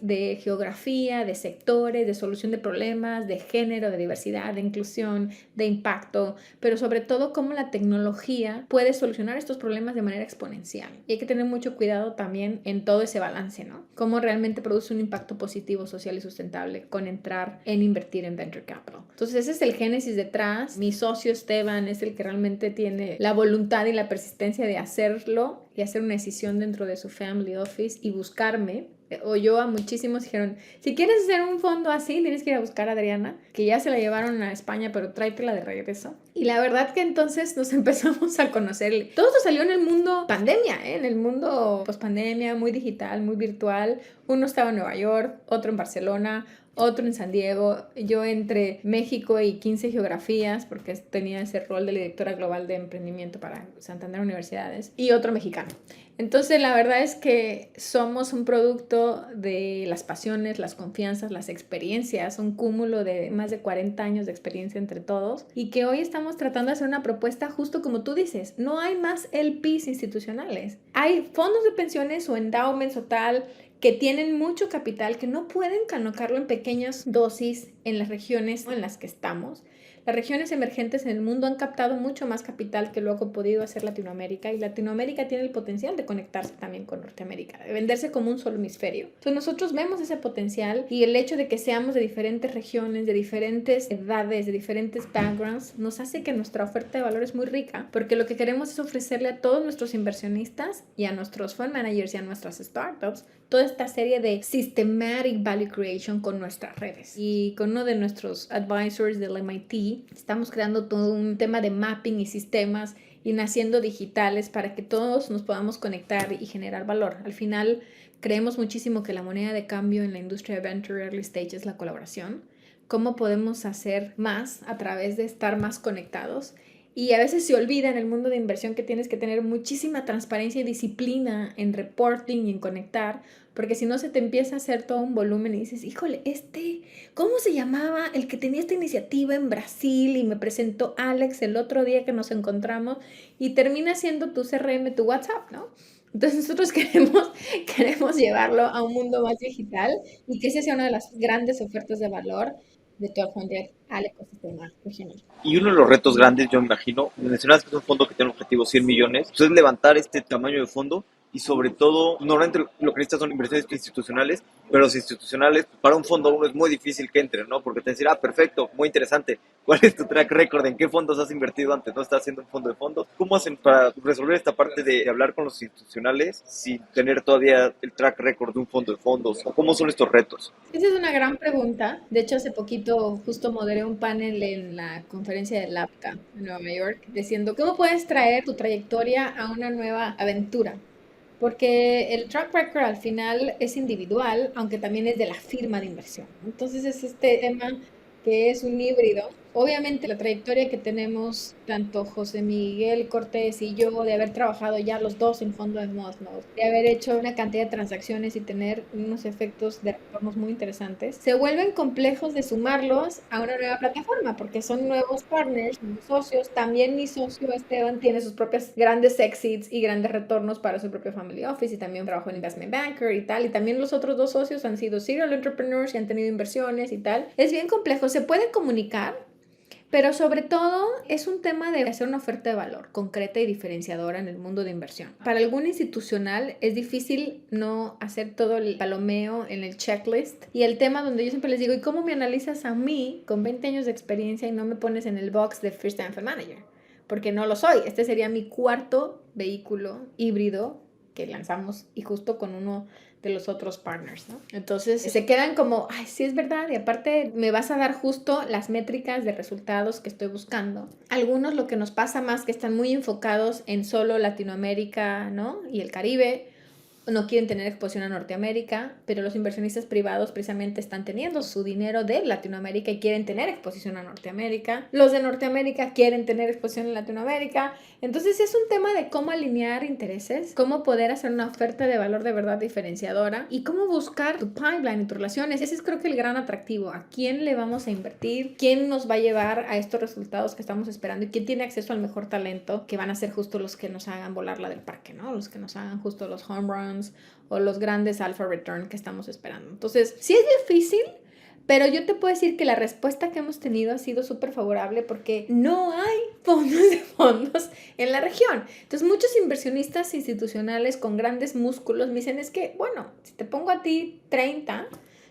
de geografía, de sectores, de solución de problemas, de género, de diversidad, de inclusión, de impacto, pero sobre todo cómo la tecnología puede solucionar estos problemas de manera exponencial. Y hay que tener mucho cuidado también en todo ese balance, ¿no? Cómo realmente produce un impacto positivo, social y sustentable con entrar en invertir en venture capital. Entonces ese es el génesis detrás. Mi socio Esteban es el que realmente tiene la voluntad y la persistencia de hacerlo y hacer una decisión dentro de su family office y buscarme. Oyó a muchísimos, dijeron, si quieres hacer un fondo así, tienes que ir a buscar a Adriana, que ya se la llevaron a España, pero tráetela de regreso. Y la verdad que entonces nos empezamos a conocer. Todo esto salió en el mundo pandemia, en el mundo post-pandemia, muy digital, muy virtual. Uno estaba en Nueva York, otro en Barcelona, otro en San Diego, yo entre México y 15 geografías, porque tenía ese rol de directora global de emprendimiento para Santander Universidades, y otro mexicano. Entonces, la verdad es que somos un producto de las pasiones, las confianzas, las experiencias, un cúmulo de más de 40 años de experiencia entre todos, y que hoy estamos tratando de hacer una propuesta justo como tú dices. No hay más LPs institucionales. Hay fondos de pensiones o endowments o tal que tienen mucho capital, que no pueden colocarlo en pequeñas dosis en las regiones en las que estamos. Las regiones emergentes en el mundo han captado mucho más capital que luego ha podido hacer Latinoamérica, y Latinoamérica tiene el potencial de conectarse también con Norteamérica, de venderse como un solo hemisferio. Entonces nosotros vemos ese potencial, y el hecho de que seamos de diferentes regiones, de diferentes edades, de diferentes backgrounds, nos hace que nuestra oferta de valor es muy rica, porque lo que queremos es ofrecerle a todos nuestros inversionistas y a nuestros fund managers y a nuestras startups toda esta serie de systematic value creation con nuestras redes. Y con uno de nuestros advisors del MIT, estamos creando todo un tema de mapping y sistemas y naciendo digitales para que todos nos podamos conectar y generar valor. Al final, creemos muchísimo que la moneda de cambio en la industria de venture early stage es la colaboración. ¿Cómo podemos hacer más a través de estar más conectados? Y a veces se olvida en el mundo de inversión que tienes que tener muchísima transparencia y disciplina en reporting y en conectar, porque si no se te empieza a hacer todo un volumen y dices, híjole, ¿cómo se llamaba el que tenía esta iniciativa en Brasil y me presentó Alex el otro día que nos encontramos? Y termina siendo tu CRM, tu WhatsApp, ¿no? Entonces nosotros queremos llevarlo a un mundo más digital y que esa sea una de las grandes ofertas de valor de tu al ecosistema regional. Y uno de los retos grandes, yo me imagino, mencionas que es un fondo que tiene un objetivo 100 millones, pues es levantar este tamaño de fondo y sobre todo, normalmente lo que necesitas son inversiones institucionales, pero los institucionales, para un fondo uno es muy difícil que entre, ¿no? Porque te decir, perfecto, muy interesante, ¿cuál es tu track record? ¿En qué fondos has invertido antes? ¿No estás haciendo un fondo de fondos? ¿Cómo hacen para resolver esta parte de hablar con los institucionales sin tener todavía el track record de un fondo de fondos? ¿O cómo son estos retos? Esa es una gran pregunta. De hecho, hace poquito justo moderé un panel en la conferencia de LAPCA en Nueva York, diciendo, ¿cómo puedes traer tu trayectoria a una nueva aventura? Porque el track record al final es individual, aunque también es de la firma de inversión. Entonces es este tema que es un híbrido. Obviamente la trayectoria que tenemos tanto José Miguel Cortés y yo de haber trabajado ya los dos en fondo de Mosmos, de haber hecho una cantidad de transacciones y tener unos efectos de retornos muy interesantes, se vuelven complejos de sumarlos a una nueva plataforma porque son nuevos partners, nuevos socios. También mi socio Esteban tiene sus propias grandes exits y grandes retornos para su propio family office y también trabajó en investment banker y tal. Y también los otros dos socios han sido serial entrepreneurs y han tenido inversiones y tal. Es bien complejo, se puede comunicar, pero sobre todo es un tema de hacer una oferta de valor concreta y diferenciadora en el mundo de inversión. Para algún institucional es difícil no hacer todo el palomeo en el checklist. Y el tema donde yo siempre les digo, ¿y cómo me analizas a mí con 20 años de experiencia y no me pones en el box de First Time Fund Manager? Porque no lo soy. Este sería mi cuarto vehículo híbrido que lanzamos y justo con uno de los otros partners, ¿no? Entonces se quedan como, ay, sí es verdad, y aparte me vas a dar justo las métricas de resultados que estoy buscando. Algunos lo que nos pasa más que están muy enfocados en solo Latinoamérica, ¿no? Y el Caribe, no quieren tener exposición a Norteamérica, pero los inversionistas privados precisamente están teniendo su dinero de Latinoamérica y quieren tener exposición a Norteamérica. Los de Norteamérica quieren tener exposición en Latinoamérica. Entonces es un tema de cómo alinear intereses, cómo poder hacer una oferta de valor de verdad diferenciadora y cómo buscar tu pipeline y tus relaciones. Ese es creo que el gran atractivo. ¿A quién le vamos a invertir? ¿Quién nos va a llevar a estos resultados que estamos esperando? ¿Y quién tiene acceso al mejor talento? Que van a ser justo los que nos hagan volar la del parque, ¿no? Los que nos hagan justo los home runs o los grandes alpha return que estamos esperando. Entonces, sí es difícil, pero yo te puedo decir que la respuesta que hemos tenido ha sido súper favorable porque no hay fondos en la región. Entonces, muchos inversionistas institucionales con grandes músculos me dicen, es que, bueno, si te pongo a ti 30,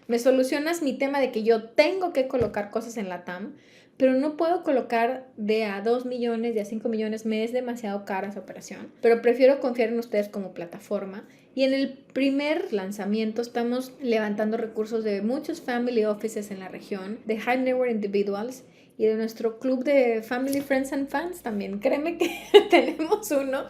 me solucionas mi tema de que yo tengo que colocar cosas en la TAM, pero no puedo colocar de a 2 millones, de a 5 millones, me es demasiado cara esa operación, pero prefiero confiar en ustedes como plataforma. Y en el primer lanzamiento estamos levantando recursos de muchos family offices en la región, de high net worth individuals, y de nuestro club de Family, Friends and Fans también. Créeme que tenemos uno,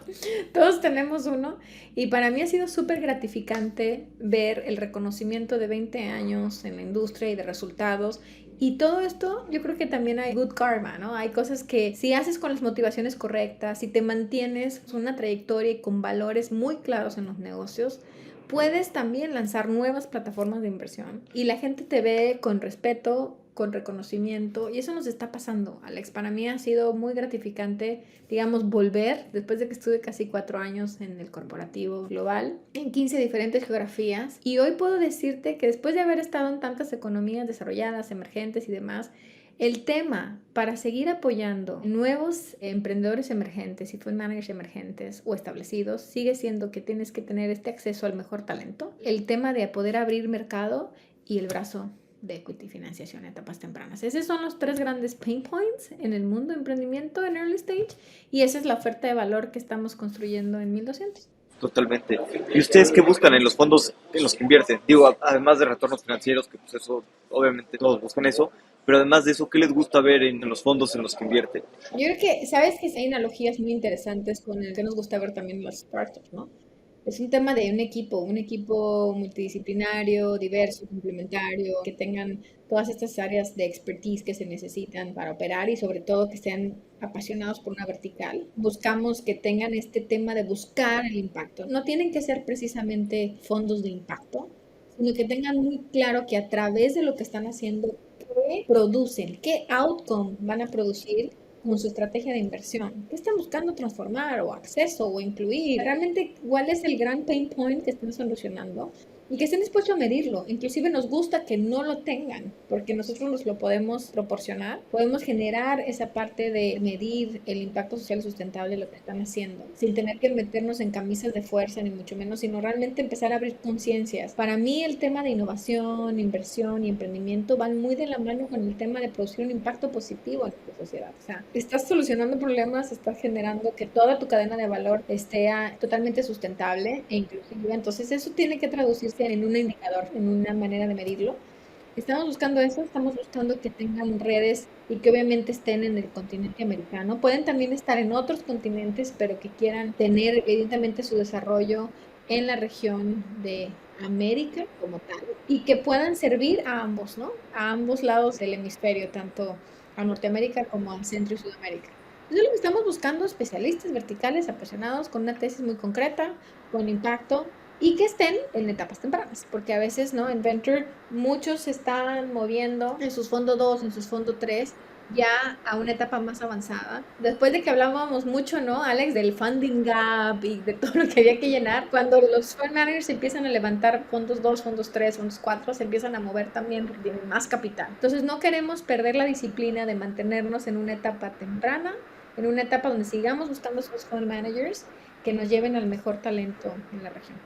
todos tenemos uno, y para mí ha sido súper gratificante ver el reconocimiento de 20 años en la industria y de resultados. Y todo esto, yo creo que también hay good karma, ¿no? Hay cosas que si haces con las motivaciones correctas, si te mantienes una trayectoria y con valores muy claros en los negocios, puedes también lanzar nuevas plataformas de inversión y la gente te ve con respeto, con reconocimiento, y eso nos está pasando, Alex. Para mí ha sido muy gratificante, digamos, volver después de que estuve casi 4 años en el corporativo global, en 15 diferentes geografías, y hoy puedo decirte que después de haber estado en tantas economías desarrolladas, emergentes y demás, el tema para seguir apoyando nuevos emprendedores emergentes y fund managers emergentes o establecidos sigue siendo que tienes que tener este acceso al mejor talento, el tema de poder abrir mercado y el brazo de equity financiación en etapas tempranas. Esos son los 3 grandes pain points en el mundo de emprendimiento en early stage, y esa es la oferta de valor que estamos construyendo en 1200. Totalmente. ¿Y ustedes qué buscan en los fondos en los que invierten? Digo, además de retornos financieros, que pues eso, obviamente todos buscan eso, pero además de eso, ¿qué les gusta ver en los fondos en los que invierten? Yo creo que, sabes que hay analogías muy interesantes con el que nos gusta ver también en las startups, ¿no? Es un tema de un equipo multidisciplinario, diverso, complementario, que tengan todas estas áreas de expertise que se necesitan para operar y sobre todo que sean apasionados por una vertical. Buscamos que tengan este tema de buscar el impacto. No tienen que ser precisamente fondos de impacto, sino que tengan muy claro que a través de lo que están haciendo, qué producen, qué outcome van a producir con su estrategia de inversión. ¿Qué están buscando transformar o acceso o incluir? Realmente, ¿cuál es el gran pain point que están solucionando? Y que estén dispuestos a medirlo. Inclusive nos gusta que no lo tengan, porque nosotros nos lo podemos proporcionar. Podemos generar esa parte de medir el impacto social sustentable de lo que están haciendo, sin tener que meternos en camisas de fuerza, ni mucho menos, sino realmente empezar a abrir conciencias. Para mí el tema de innovación, inversión y emprendimiento van muy de la mano con el tema de producir un impacto positivo en nuestra sociedad. O sea, estás solucionando problemas, estás generando que toda tu cadena de valor esté totalmente sustentable e inclusiva. Entonces eso tiene que traducirse en un indicador, en una manera de medirlo. Estamos buscando eso, estamos buscando que tengan redes y que obviamente estén en el continente americano. Pueden también estar en otros continentes, pero que quieran tener evidentemente su desarrollo en la región de América como tal y que puedan servir a ambos, ¿no? A ambos lados del hemisferio, tanto a Norteamérica como a Centro y Sudamérica. Eso es lo que estamos buscando, especialistas verticales apasionados con una tesis muy concreta, con impacto y que estén en etapas tempranas, porque a veces, ¿no? En Venture muchos se están moviendo en sus fondos 2, en sus fondos 3, ya a una etapa más avanzada. Después de que hablábamos mucho, ¿no, Alex, del funding gap y de todo lo que había que llenar, cuando los fund managers empiezan a levantar fondos 2, fondos 3, fondos 4, se empiezan a mover también porque tienen más capital. Entonces no queremos perder la disciplina de mantenernos en una etapa temprana, en una etapa donde sigamos buscando esos fund managers que nos lleven al mejor talento en la región.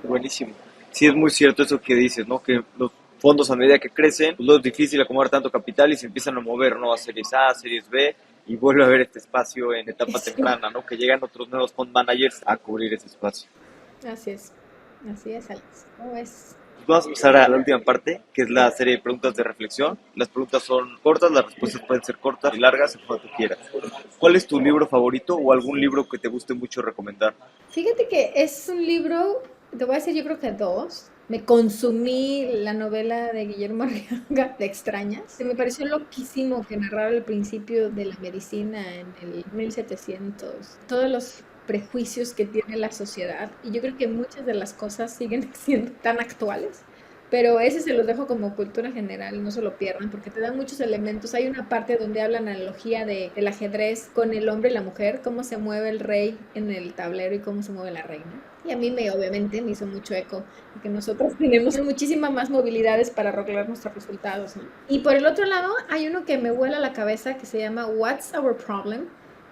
Buenísimo. Sí, es muy cierto eso que dices, ¿no? Que los fondos a medida que crecen, pues, no es difícil acomodar tanto capital y se empiezan a mover, ¿no? A series A, series B, y vuelve a haber este espacio en etapa Sí. temprana, ¿no? Que llegan otros nuevos fund managers a cubrir ese espacio. Así es, Alex. ¿Cómo es? Pues vamos a pasar a la última parte, que es la serie de preguntas de reflexión. Las preguntas son cortas, las respuestas pueden ser cortas y largas, como tú quieras. ¿Cuál es tu libro favorito o algún libro que te guste mucho recomendar? Fíjate que es un libro, te voy a decir yo creo que 2. Me consumí la novela de Guillermo Arriaga, de Extrañas. Se me pareció loquísimo que narrara el principio de la medicina en el 1700. Todos los prejuicios que tiene la sociedad. Y yo creo que muchas de las cosas siguen siendo tan actuales. Pero ese se los dejo como cultura general, no se lo pierdan, porque te dan muchos elementos. Hay una parte donde habla analogía del ajedrez con el hombre y la mujer, cómo se mueve el rey en el tablero y cómo se mueve la reina. Y a mí obviamente me hizo mucho eco, porque nosotros tenemos muchísimas más movilidades para lograr nuestros resultados, ¿no? Y por el otro lado, hay uno que me vuela la cabeza que se llama What's Our Problem?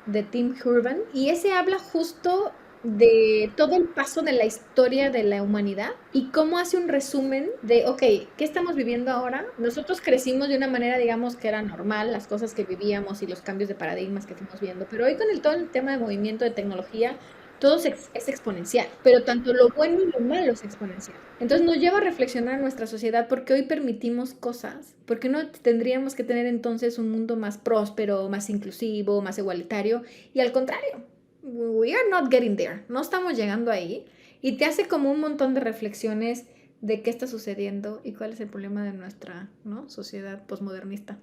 De Tim Urban, y ese habla justo de todo el paso de la historia de la humanidad y cómo hace un resumen de, ok, ¿qué estamos viviendo ahora? Nosotros crecimos de una manera, digamos, que era normal, las cosas que vivíamos y los cambios de paradigmas que fuimos viendo, pero hoy con todo el tema de movimiento de tecnología, todo es exponencial, pero tanto lo bueno y lo malo es exponencial. Entonces nos lleva a reflexionar nuestra sociedad porque hoy permitimos cosas, porque no tendríamos que tener entonces un mundo más próspero, más inclusivo, más igualitario, y al contrario, we are not getting there, no estamos llegando ahí, y te hace como un montón de reflexiones de qué está sucediendo y cuál es el problema de nuestra, ¿no?, sociedad posmodernista.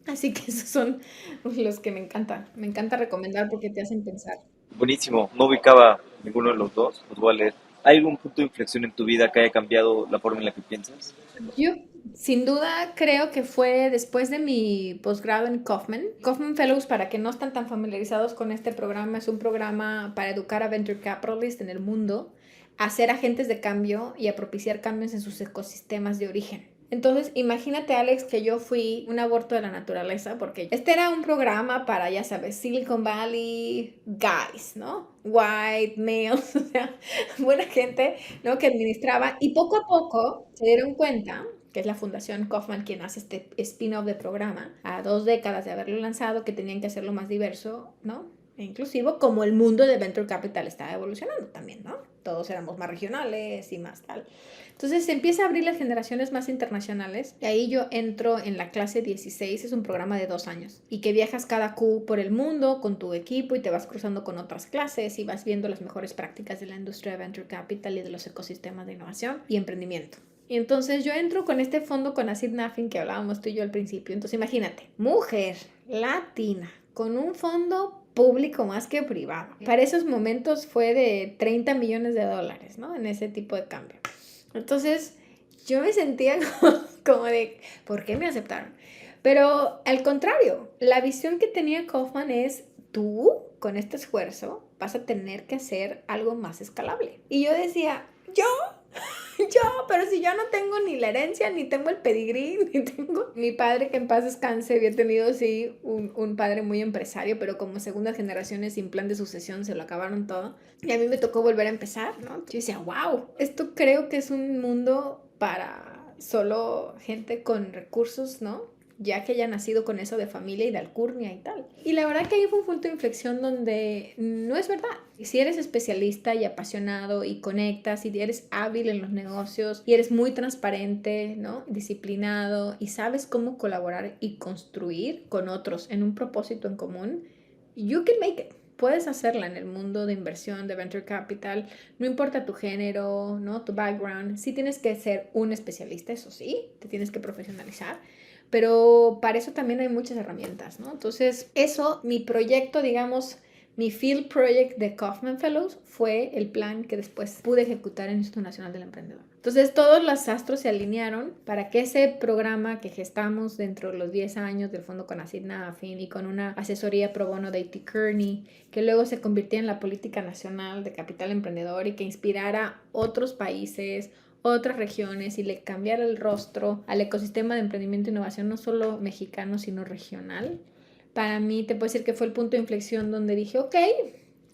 Así que esos son los que me encanta recomendar porque te hacen pensar. Buenísimo, no ubicaba ninguno de los dos, los voy a leer. ¿Hay algún punto de inflexión en tu vida que haya cambiado la forma en la que piensas? Yo sin duda creo que fue después de mi posgrado en Kaufman. Kaufman Fellows, para que no están tan familiarizados con este programa, es un programa para educar a venture capitalists en el mundo, a ser agentes de cambio y a propiciar cambios en sus ecosistemas de origen. Entonces, imagínate, Alex, que yo fui un aborto de la naturaleza, porque este era un programa para, ya sabes, Silicon Valley guys, ¿no? White males, o sea, buena gente, ¿no?, que administraba, y poco a poco se dieron cuenta que es la Fundación Kaufman quien hace este spin-off de programa, a 2 décadas de haberlo lanzado, que tenían que hacerlo más diverso, ¿no?, e inclusivo, como el mundo de Venture Capital estaba evolucionando también, ¿no? Todos éramos más regionales y más tal. Entonces se empieza a abrir las generaciones más internacionales, y ahí yo entro en la clase 16, es un programa de 2 años, y que viajas cada Q por el mundo con tu equipo y te vas cruzando con otras clases y vas viendo las mejores prácticas de la industria de Venture Capital y de los ecosistemas de innovación y emprendimiento. Y entonces yo entro con este fondo con Acid Nafin que hablábamos tú y yo al principio. Entonces imagínate, mujer latina con un fondo público más que privado. Para esos momentos fue de $30 millones, ¿no?, en ese tipo de cambio. Entonces yo me sentía como de, ¿por qué me aceptaron? Pero al contrario, la visión que tenía Kaufman es, tú con este esfuerzo vas a tener que hacer algo más escalable. Y yo decía, ¿yo? Pero si yo no tengo ni la herencia, ni tengo el pedigrí, ni tengo... Mi padre, que en paz descanse, había tenido, sí, un padre muy empresario, pero como segundas generaciones sin plan de sucesión se lo acabaron todo. Y a mí me tocó volver a empezar, ¿no? Yo decía, wow, esto creo que es un mundo para solo gente con recursos, ¿no?, ya que haya nacido con eso de familia y de alcurnia y tal. Y la verdad que ahí fue un punto de inflexión donde no es verdad. Si eres especialista y apasionado y conectas y eres hábil en los negocios y eres muy transparente, ¿no?, disciplinado y sabes cómo colaborar y construir con otros en un propósito en común, you can make it. Puedes hacerla en el mundo de inversión, de venture capital, no importa tu género, ¿no?, tu background. Sí tienes que ser un especialista, eso sí, te tienes que profesionalizar, pero para eso también hay muchas herramientas, ¿no? Entonces, eso, mi proyecto, digamos, mi field project de Kaufman Fellows fue el plan que después pude ejecutar en el Instituto Nacional del Emprendedor. Entonces, todos los astros se alinearon para que ese programa que gestamos dentro de los 10 años del Fondo Conacid Nafin y con una asesoría pro bono de A.T. Kearney, que luego se convirtió en la política nacional de capital emprendedor y que inspirara a otros países, otras regiones, y le cambiara el rostro al ecosistema de emprendimiento e innovación, no solo mexicano, sino regional. Para mí, te puedo decir que fue el punto de inflexión donde dije, ok,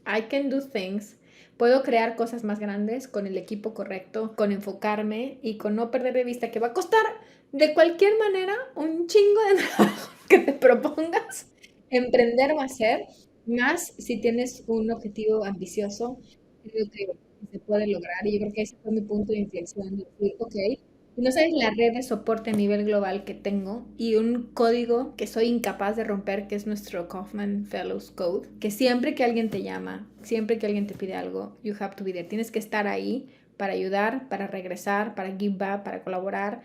I can do things. Puedo crear cosas más grandes con el equipo correcto, con enfocarme y con no perder de vista que va a costar de cualquier manera un chingo de trabajo que te propongas. Emprender va a ser, más si tienes un objetivo ambicioso, creo que se puede lograr. Y yo creo que ese fue mi punto de inflexión, de decir, ok, y no sabes la red de soporte a nivel global que tengo y un código que soy incapaz de romper, que es nuestro Kaufman Fellows Code, que siempre que alguien te llama, siempre que alguien te pide algo, you have to be there. Tienes que estar ahí para ayudar, para regresar, para give back, para colaborar.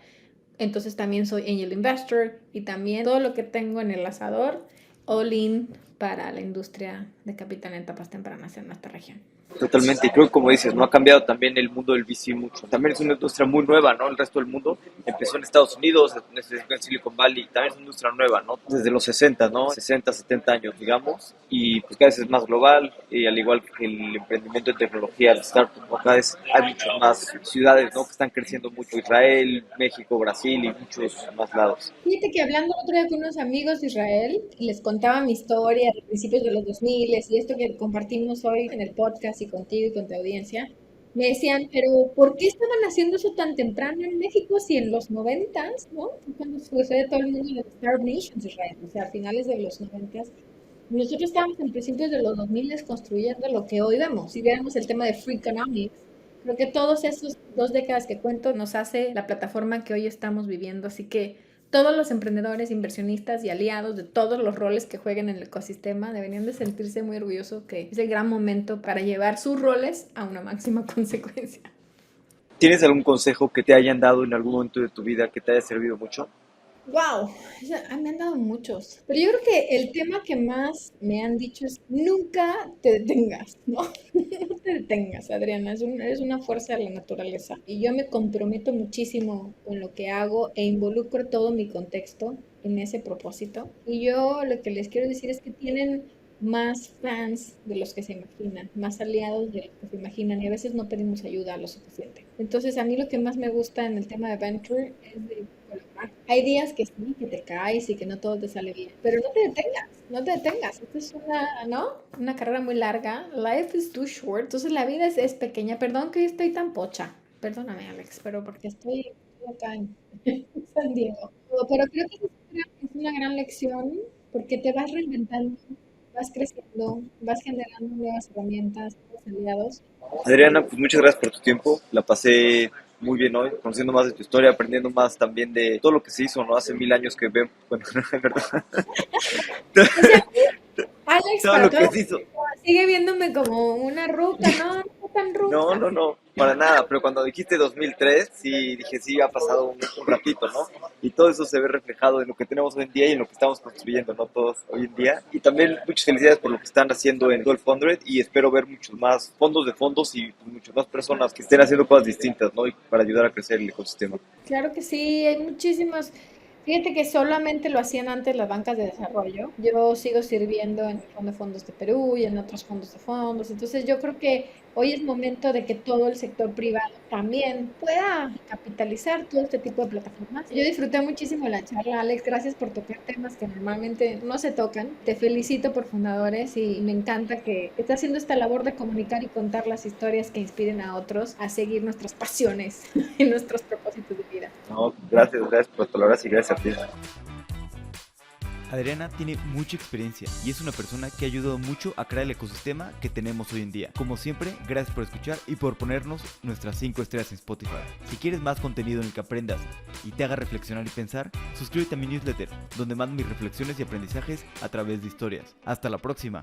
Entonces también soy angel investor y también todo lo que tengo en el asador, all in para la industria de capital en etapas tempranas en nuestra región. Totalmente, y creo que como dices, no ha cambiado también el mundo del VC mucho. También es una industria muy nueva, ¿no? El resto del mundo empezó en Estados Unidos, en Silicon Valley, también es una industria nueva, ¿no? Desde los 60, ¿no? 60, 70 años, digamos, y pues cada vez es más global, y al igual que el emprendimiento de tecnología, el startup, ¿no? Cada vez hay muchas más ciudades, ¿no?, que están creciendo mucho, Israel, México, Brasil y muchos más lados. Fíjate que hablando el otro día con unos amigos de Israel, les contaba mi historia de principios de los 2000 y esto que compartimos hoy en el podcast y contigo y con tu audiencia, me decían, pero ¿por qué estaban haciendo eso tan temprano en México si en los 90s, ¿no?, fue cuando sucede todo el mundo de las Startup Nations de Israel, o sea, a finales de los 90s, Nosotros estábamos en principios de los 2000 construyendo lo que hoy vemos. Si viéramos el tema de Free Economics, creo que todos esos 2 décadas que cuento nos hace la plataforma que hoy estamos viviendo. Así que todos los emprendedores, inversionistas y aliados de todos los roles que jueguen en el ecosistema deberían de sentirse muy orgullosos que es el gran momento para llevar sus roles a una máxima consecuencia. ¿Tienes algún consejo que te hayan dado en algún momento de tu vida que te haya servido mucho? Wow, me han dado muchos. Pero yo creo que el tema que más me han dicho es nunca te detengas, ¿no? No te detengas, Adriana. Eres una fuerza de la naturaleza. Y yo me comprometo muchísimo con lo que hago e involucro todo mi contexto en ese propósito. Y yo lo que les quiero decir es que tienen más fans de los que se imaginan, más aliados de los que se imaginan y a veces no pedimos ayuda lo suficiente. Entonces a mí lo que más me gusta en el tema de Venture es de colaborar. Hay días que sí, que te caes y que no todo te sale bien, pero no te detengas, no te detengas. Esta es una, ¿no? Una carrera muy larga. Life is too short. Entonces la vida es pequeña. Perdón que estoy tan pocha. Perdóname, Alex, pero porque estoy acá en San Diego. Pero creo que es una gran lección porque te vas reinventando, vas creciendo, vas generando nuevas herramientas, nuevos aliados. Adriana, pues muchas gracias por tu tiempo. La pasé muy bien hoy, conociendo más de tu historia, aprendiendo más también de todo lo que se hizo, ¿no? Hace 1000 años que veo, bueno, en verdad, O sea, Alex, todo para lo que todo, se hizo. sigue viéndome como una ruca, no, no tan No, ruca. no, no, para nada, pero cuando dijiste 2003, sí, dije, sí, ha pasado un ratito, ¿no? Y todo eso se ve reflejado en lo que tenemos hoy en día y en lo que estamos construyendo, ¿no? Todos hoy en día. Y también muchas felicidades por lo que están haciendo en 1200 y espero ver muchos más fondos de fondos y muchas más personas que estén haciendo cosas distintas, ¿no? Y para ayudar a crecer el ecosistema. Claro que sí, hay muchísimos. Fíjate que solamente lo hacían antes las bancas de desarrollo. Yo sigo sirviendo en el Fondo de Fondos de Perú y en otros fondos de fondos. Entonces yo creo que hoy es momento de que todo el sector privado también pueda capitalizar todo este tipo de plataformas. Yo disfruté muchísimo la charla, Alex. Gracias por tocar temas que normalmente no se tocan. Te felicito por fundadores y me encanta que estés haciendo esta labor de comunicar y contar las historias que inspiren a otros a seguir nuestras pasiones y nuestros propósitos de vida. No, gracias, gracias por tus palabras y gracias a ti. Adriana tiene mucha experiencia y es una persona que ha ayudado mucho a crear el ecosistema que tenemos hoy en día. Como siempre, gracias por escuchar y por ponernos nuestras 5 estrellas en Spotify. Si quieres más contenido en el que aprendas y te haga reflexionar y pensar, suscríbete a mi newsletter, donde mando mis reflexiones y aprendizajes a través de historias. Hasta la próxima.